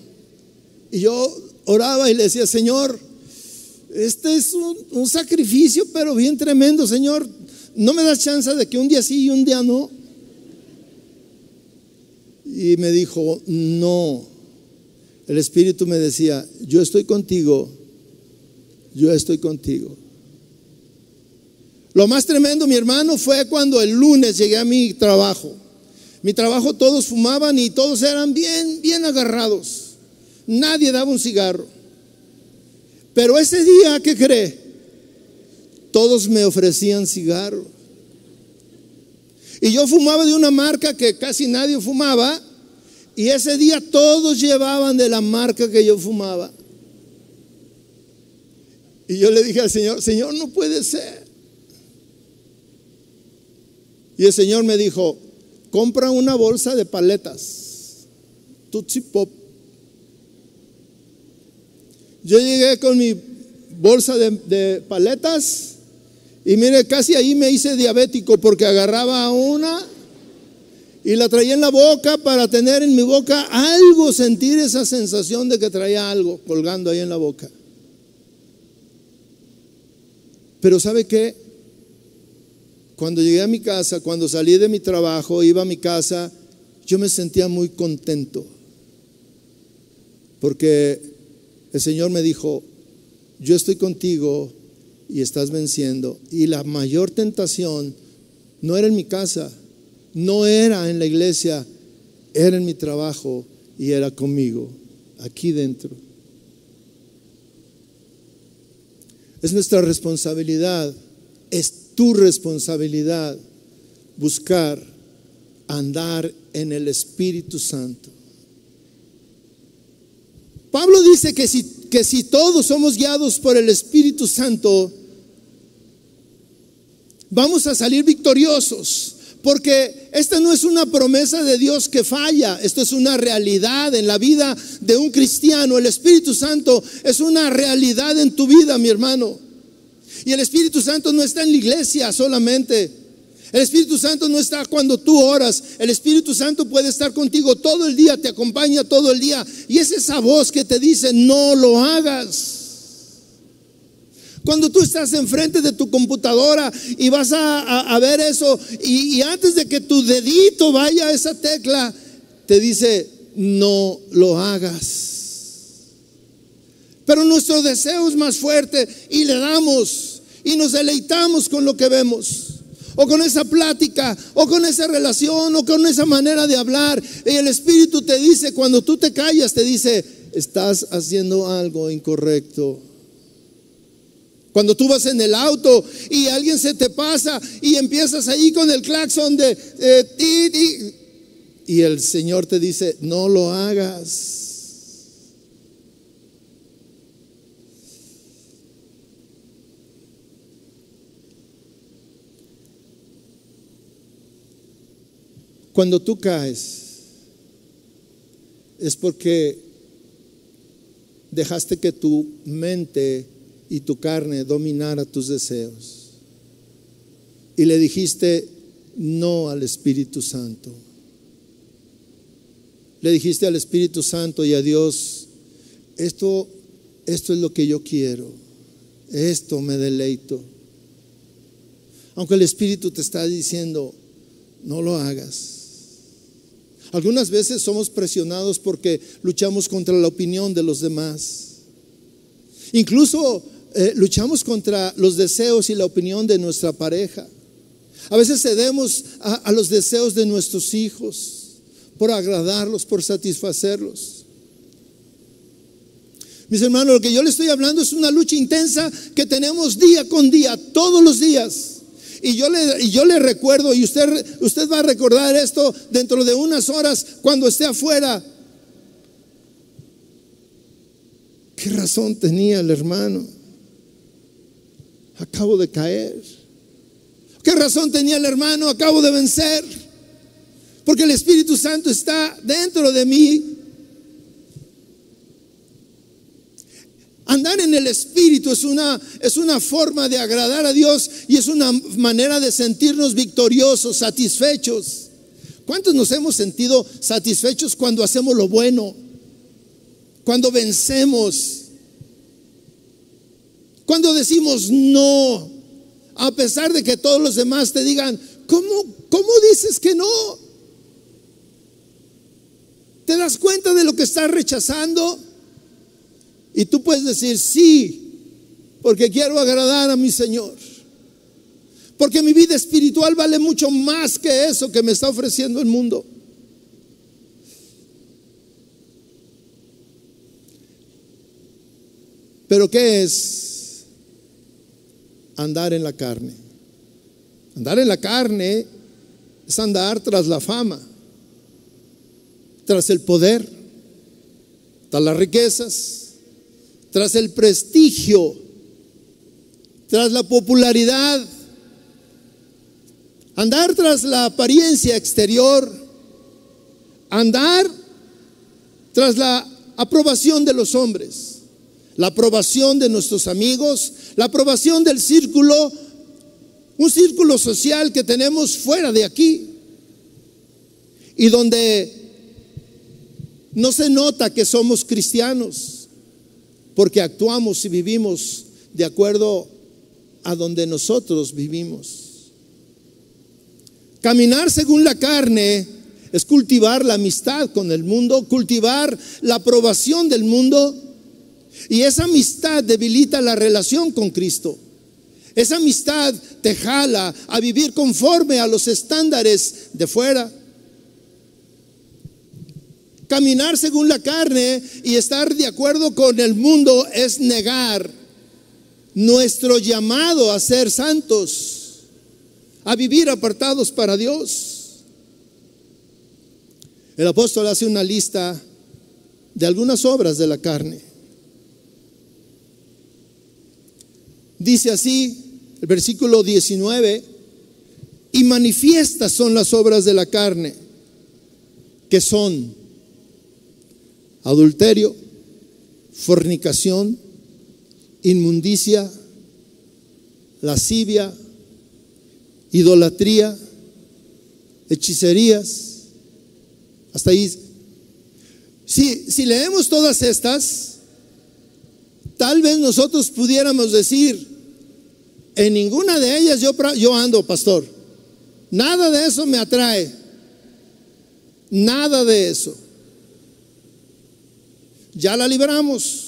Y yo oraba y le decía, Señor, este es un sacrificio, pero bien tremendo, Señor. No me das chance de que un día sí y un día no. Y me dijo, no. El Espíritu me decía, yo estoy contigo. Yo estoy contigo. Lo más tremendo, mi hermano, fue cuando el lunes llegué a mi trabajo. Mi trabajo todos fumaban y todos eran bien agarrados. Nadie daba un cigarro. Pero ese día, ¿qué cree? Todos me ofrecían cigarro. Y yo fumaba de una marca que casi nadie fumaba. Y ese día todos llevaban de la marca que yo fumaba. Y yo le dije al Señor, Señor, no puede ser. Y el Señor me dijo, compra una bolsa de paletas, Tootsie Pop. Yo llegué con mi bolsa de paletas y mire, casi ahí me hice diabético porque agarraba una y la traía en la boca para tener en mi boca algo, sentir esa sensación de que traía algo colgando ahí en la boca. Pero ¿sabe qué? Cuando llegué a mi casa, cuando salí de mi trabajo, iba a mi casa, yo me sentía muy contento. Porque el Señor me dijo, yo estoy contigo y estás venciendo. Y la mayor tentación no era en mi casa, no era en la iglesia, era en mi trabajo y era conmigo, aquí dentro. Es nuestra responsabilidad, es tu responsabilidad buscar andar en el Espíritu Santo. Pablo dice que si todos somos guiados por el Espíritu Santo, vamos a salir victoriosos. Porque esta no es una promesa de Dios que falla, esto es una realidad en la vida de un cristiano. El Espíritu Santo es una realidad en tu vida, mi hermano. Y el Espíritu Santo no está en la iglesia solamente. El Espíritu Santo no está cuando tú oras. El Espíritu Santo puede estar contigo todo el día, te acompaña todo el día. Y es esa voz que te dice, no lo hagas. Cuando tú estás enfrente de tu computadora y vas a ver eso y antes de que tu dedito vaya a esa tecla, te dice, no lo hagas. Pero nuestro deseo es más fuerte y le damos y nos deleitamos con lo que vemos, o con esa plática, o con esa relación, o con esa manera de hablar. Y el Espíritu te dice, cuando tú te callas, te dice, estás haciendo algo incorrecto. Cuando tú vas en el auto y alguien se te pasa y empiezas ahí con el claxon de y el Señor te dice, no lo hagas. Cuando tú caes, es porque dejaste que tu mente y tu carne dominara tus deseos. Y le dijiste no al Espíritu Santo. Le dijiste al Espíritu Santo y a Dios, esto es lo que yo quiero, esto me deleito. Aunque el Espíritu te está diciendo, no lo hagas. Algunas veces somos presionados porque luchamos contra la opinión de los demás. Incluso luchamos contra los deseos y la opinión de nuestra pareja. A veces cedemos a los deseos de nuestros hijos por agradarlos, por satisfacerlos. Mis hermanos, lo que yo les estoy hablando es una lucha intensa que tenemos día con día, todos los días. Y yo le recuerdo, y usted va a recordar esto dentro de unas horas cuando esté afuera. ¿Qué razón tenía el hermano? Acabo de caer. ¿Qué razón tenía el hermano? Acabo de vencer. Porque el Espíritu Santo está dentro de mí. Andar en el Espíritu es una forma de agradar a Dios y es una manera de sentirnos victoriosos, satisfechos. ¿Cuántos nos hemos sentido satisfechos cuando hacemos lo bueno? Cuando vencemos. Cuando decimos no, a pesar de que todos los demás te digan, ¿cómo dices que no? ¿Te das cuenta de lo que estás rechazando? Y tú puedes decir sí, porque quiero agradar a mi Señor. Porque mi vida espiritual vale mucho más que eso que me está ofreciendo el mundo. Pero ¿qué es andar en la carne? Andar en la carne es andar tras la fama, tras el poder, tras las riquezas, tras el prestigio, tras la popularidad, andar tras la apariencia exterior, andar tras la aprobación de los hombres, la aprobación de nuestros amigos, la aprobación del círculo, un círculo social que tenemos fuera de aquí y donde no se nota que somos cristianos, porque actuamos y vivimos de acuerdo a donde nosotros vivimos. Caminar según la carne es cultivar la amistad con el mundo, cultivar la aprobación del mundo, y esa amistad debilita la relación con Cristo. Esa amistad te jala a vivir conforme a los estándares de fuera. Caminar según la carne y estar de acuerdo con el mundo es negar nuestro llamado a ser santos, a vivir apartados para Dios. El apóstol hace una lista de algunas obras de la carne. Dice así, el versículo 19, y manifiestas son las obras de la carne, que son adulterio, fornicación, inmundicia, lascivia, idolatría, hechicerías. Hasta ahí. Si leemos todas estas, tal vez nosotros pudiéramos decir, en ninguna de ellas yo ando, pastor. Nada de eso me atrae. Nada de eso. Ya la libramos.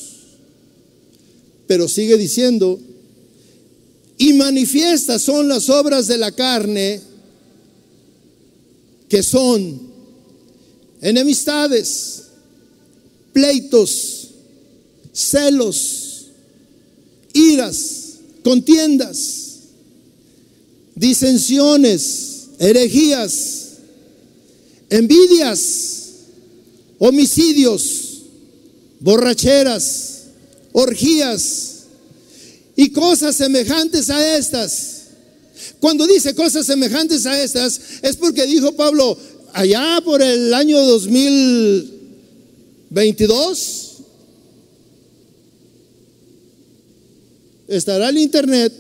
Pero sigue diciendo, y manifiestas son las obras de la carne, que son enemistades, pleitos, celos, iras, contiendas, disensiones, herejías, envidias, homicidios, borracheras, orgías y cosas semejantes a estas. Cuando dice cosas semejantes a estas, es porque dijo Pablo, allá por el año 2022, estará el internet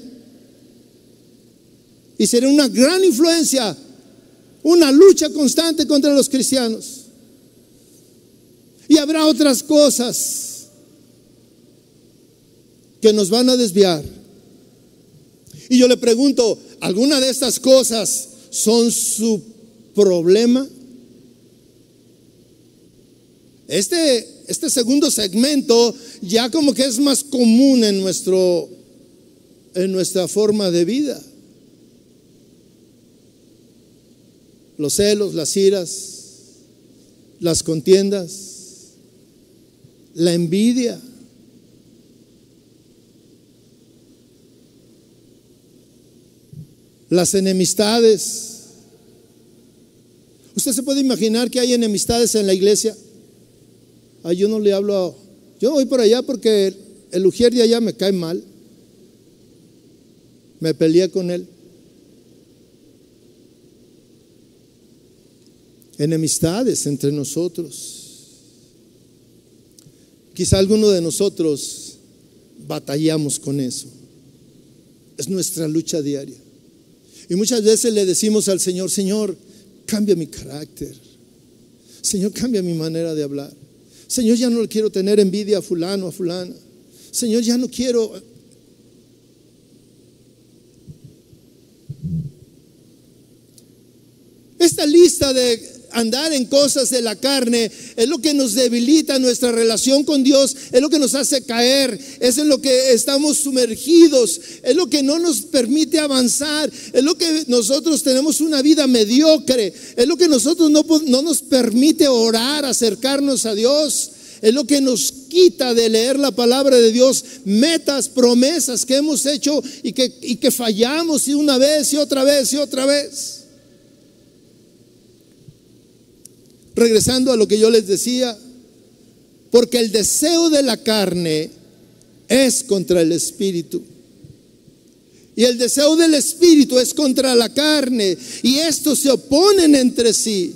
y será una gran influencia, una lucha constante contra los cristianos. Y habrá otras cosas que nos van a desviar. Y yo le pregunto, ¿alguna de estas cosas son su problema? Este segundo segmento ya como que es más común en nuestra forma de vida. Los celos, las iras, las contiendas, la envidia. Las enemistades. ¿Usted se puede imaginar que hay enemistades en la iglesia? Ay, yo no le hablo, yo voy por allá porque el ujier de allá me cae mal. Me peleé con él. Enemistades entre nosotros. Quizá alguno de nosotros batallamos con eso. Es nuestra lucha diaria. Y muchas veces le decimos al Señor: Señor, cambia mi carácter. Señor, cambia mi manera de hablar. Señor, ya no le quiero tener envidia a fulano, a fulana. Señor, ya no quiero. Esta lista de andar en cosas de la carne es lo que nos debilita nuestra relación con Dios, es lo que nos hace caer, es en lo que estamos sumergidos, es lo que no nos permite avanzar, es lo que nosotros tenemos una vida mediocre, es lo que nosotros no nos permite orar, acercarnos a Dios, es lo que nos quita de leer la palabra de Dios, metas, promesas que hemos hecho y que fallamos y una vez y otra vez y otra vez. Regresando a lo que yo les decía, porque el deseo de la carne es contra el espíritu y el deseo del espíritu es contra la carne, y estos se oponen entre sí.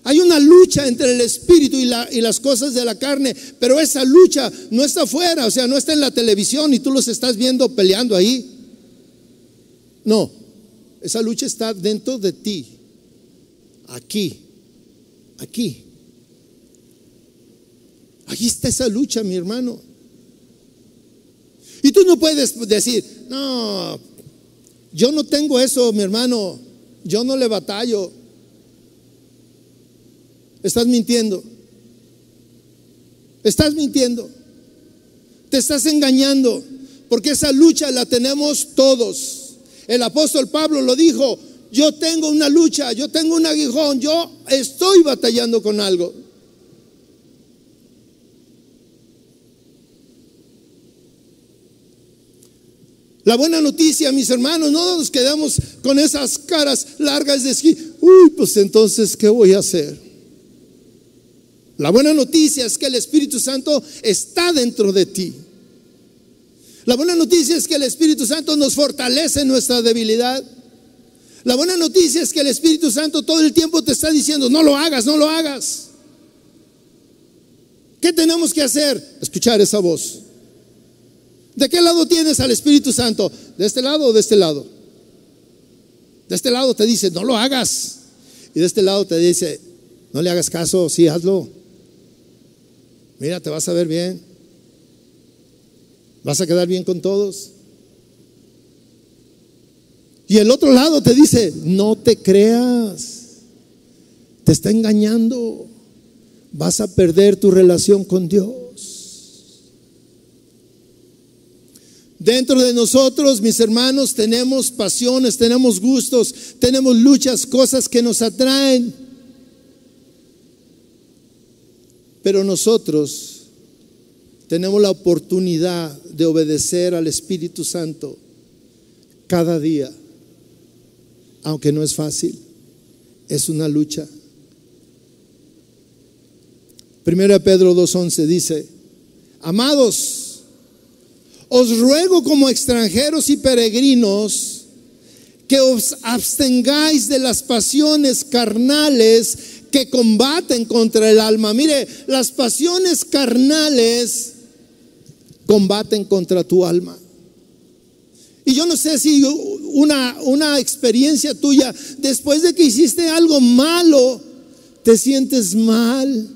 Hay una lucha entre el espíritu y las cosas de la carne, pero esa lucha no está afuera, o sea, no está en la televisión y tú los estás viendo peleando ahí. No, esa lucha está dentro de ti, aquí. Aquí está esa lucha, mi hermano. Y tú no puedes decir: no, yo no tengo eso, mi hermano, yo no le batallo. Estás mintiendo. Estás mintiendo. Te estás engañando, porque esa lucha la tenemos todos. El apóstol Pablo lo dijo: yo tengo una lucha, yo tengo un aguijón, yo estoy batallando con algo. La buena noticia, mis hermanos, no nos quedamos con esas caras largas de decir: uy, pues entonces, ¿qué voy a hacer? La buena noticia es que el Espíritu Santo está dentro de ti. La buena noticia es que el Espíritu Santo nos fortalece en nuestra debilidad. La buena noticia es que el Espíritu Santo todo el tiempo te está diciendo: no lo hagas, no lo hagas. ¿Qué tenemos que hacer? Escuchar esa voz. ¿De qué lado tienes al Espíritu Santo? ¿De este lado o de este lado? De este lado te dice: no lo hagas. Y de este lado te dice: no le hagas caso, sí, hazlo. Mira, te vas a ver bien. Vas a quedar bien con todos. Y el otro lado te dice: no te creas, te está engañando, vas a perder tu relación con Dios. Dentro de nosotros, mis hermanos, tenemos pasiones, tenemos gustos, tenemos luchas, cosas que nos atraen. Pero nosotros tenemos la oportunidad de obedecer al Espíritu Santo cada día. Aunque no es fácil, es una lucha. 1 Pedro 2:11 dice: amados, os ruego como extranjeros y peregrinos que os abstengáis de las pasiones carnales que combaten contra el alma. Mire, las pasiones carnales combaten contra tu alma. Y yo no sé si una experiencia tuya, después de que hiciste algo malo, te sientes mal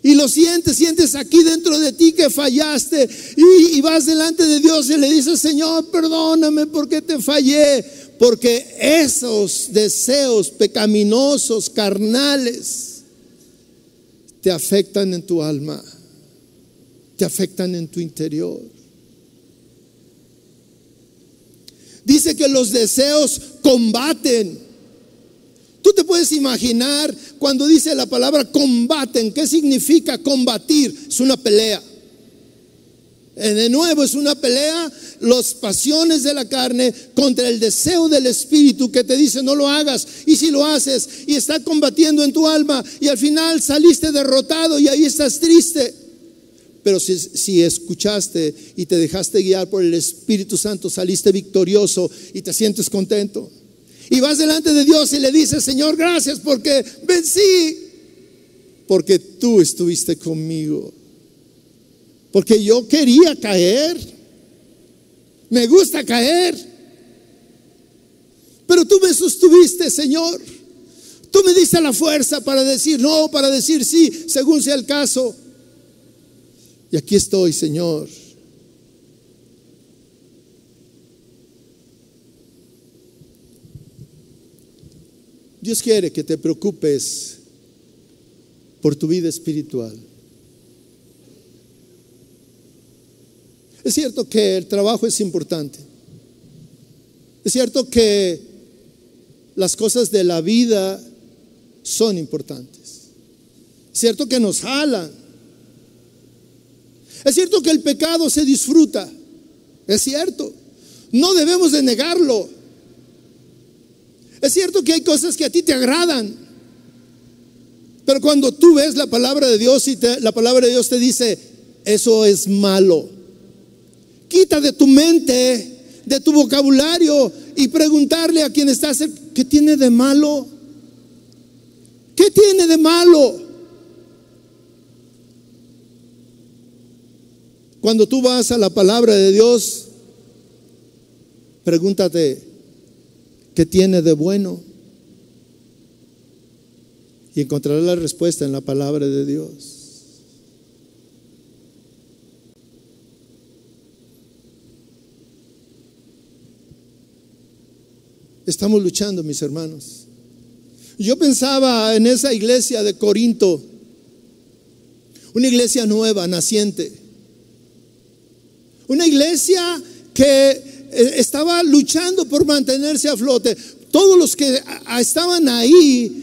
Y lo sientes aquí dentro de ti que fallaste. Y vas delante de Dios y le dices: Señor, perdóname porque te fallé. Porque esos deseos pecaminosos, carnales, te afectan en tu alma, te afectan en tu interior. Dice que los deseos combaten. Tú te puedes imaginar cuando dice la palabra combaten, ¿qué significa combatir? Es una pelea. De nuevo es una pelea, las pasiones de la carne contra el deseo del espíritu que te dice no lo hagas, y si lo haces, y está combatiendo en tu alma, y al final saliste derrotado y ahí estás triste. Pero si escuchaste y te dejaste guiar por el Espíritu Santo, saliste victorioso y te sientes contento. Y vas delante de Dios y le dices: Señor, gracias porque vencí, porque tú estuviste conmigo, porque yo quería caer, me gusta caer, pero tú me sostuviste, Señor. Tú me diste la fuerza para decir no, para decir sí, según sea el caso. Y aquí estoy, Señor. Dios quiere que te preocupes por tu vida espiritual. Es cierto que el trabajo es importante. Es cierto que las cosas de la vida son importantes. Es cierto que nos jalan. Es cierto que el pecado se disfruta. Es cierto. No debemos de negarlo. Es cierto que hay cosas que a ti te agradan, pero cuando tú ves la palabra de Dios y la palabra de Dios te dice: eso es malo, quita de tu mente, de tu vocabulario, y preguntarle a quien está cerca: ¿qué tiene de malo? ¿Qué tiene de malo? Cuando tú vas a la palabra de Dios, pregúntate: ¿qué tiene de bueno? Y encontrarás la respuesta en la palabra de Dios. Estamos luchando, mis hermanos. Yo pensaba en esa iglesia de Corinto, una iglesia nueva, naciente, una iglesia que estaba luchando por mantenerse a flote. Todos los que estaban ahí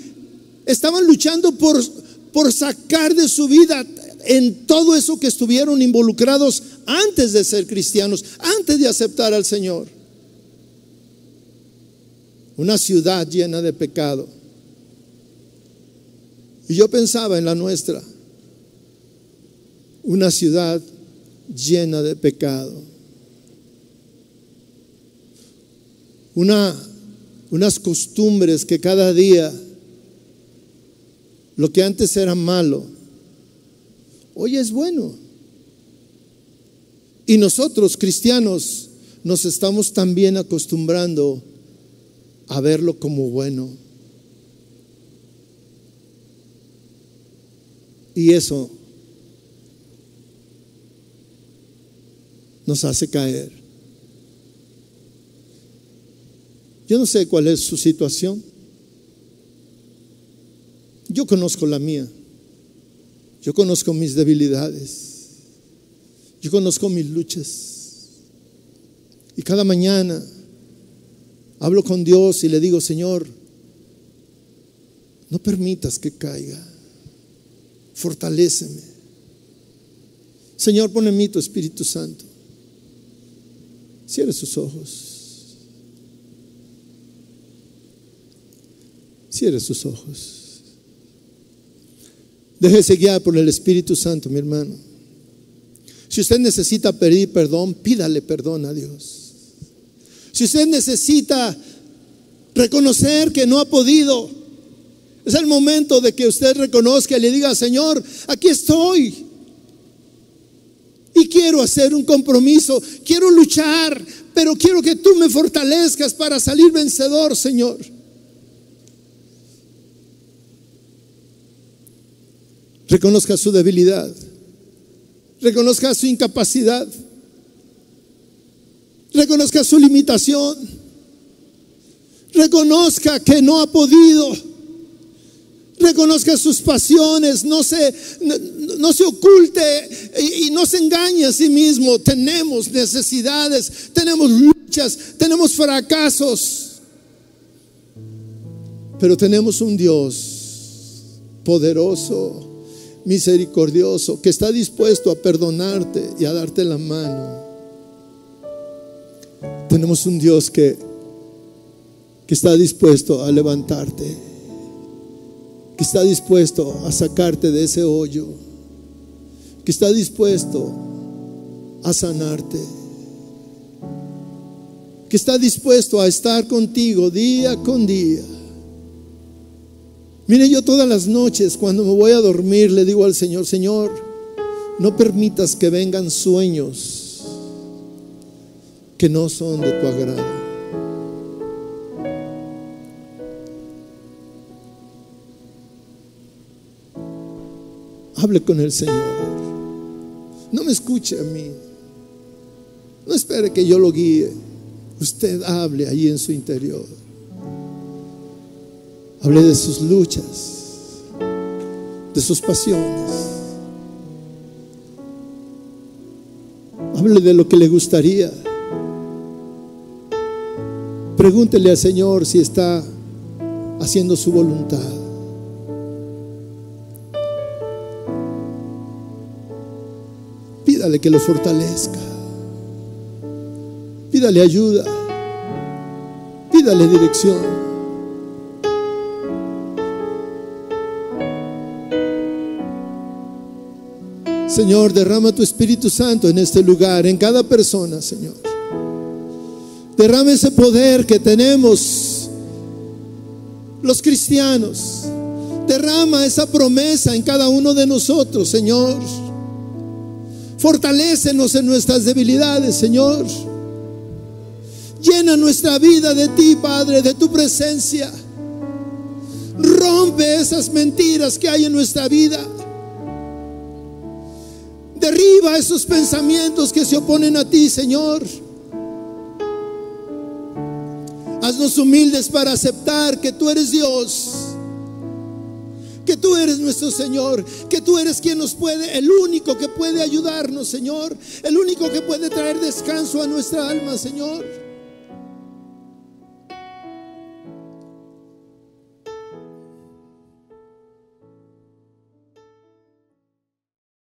estaban luchando por sacar de su vida en todo eso que estuvieron involucrados antes de ser cristianos, antes de aceptar al Señor. Una ciudad llena de pecado. Y yo pensaba en la nuestra, una ciudad llena de pecado. Unas costumbres que cada día, lo que antes era malo, hoy es bueno. Y nosotros, cristianos, nos estamos también acostumbrando a verlo como bueno. Y eso nos hace caer. Yo no sé cuál es su situación. Yo conozco la mía. Yo conozco mis debilidades. Yo conozco mis luchas. Y cada mañana hablo con Dios y le digo: Señor, no permitas que caiga. Fortaléceme. Señor, pon en mí tu Espíritu Santo. Cierre sus ojos. Cierre sus ojos. Déjese guiar por el Espíritu Santo, mi hermano. Si usted necesita pedir perdón, pídale perdón a Dios. Si usted necesita reconocer que no ha podido, es el momento de que usted reconozca y le diga: Señor, aquí estoy y quiero hacer un compromiso, quiero luchar, pero quiero que tú me fortalezcas para salir vencedor, Señor. Reconozca su debilidad. Reconozca su incapacidad. Reconozca su limitación. Reconozca que no ha podido. Reconozca sus pasiones. No se oculte y no se engañe a sí mismo. Tenemos necesidades, tenemos luchas, tenemos fracasos. Pero tenemos un Dios poderoso, misericordioso, que está dispuesto a perdonarte y a darte la mano. Tenemos un Dios que está dispuesto a levantarte, que está dispuesto a sacarte de ese hoyo, que está dispuesto a sanarte, que está dispuesto a estar contigo día con día. Mire, yo todas las noches cuando me voy a dormir le digo al Señor: Señor, no permitas que vengan sueños que no son de tu agrado. Hable con el Señor. No me escuche a mí. No espere que yo lo guíe. Usted hable ahí en su interior. Hable de sus luchas, de sus pasiones. Hable de lo que le gustaría. Pregúntele al Señor si está haciendo su voluntad. Pídale que lo fortalezca. Pídale ayuda. Pídale dirección. Señor, derrama tu Espíritu Santo en este lugar, en cada persona, Señor. Derrama ese poder que tenemos los cristianos. Derrama esa promesa en cada uno de nosotros, Señor. Fortalécenos en nuestras debilidades, Señor. Llena nuestra vida de ti, Padre, de tu presencia. Rompe esas mentiras que hay en nuestra vida. Derriba esos pensamientos que se oponen a ti, Señor. Haznos humildes para aceptar que tú eres Dios, que tú eres nuestro Señor, que tú eres quien nos puede, el único que puede ayudarnos, Señor, el único que puede traer descanso a nuestra alma, Señor.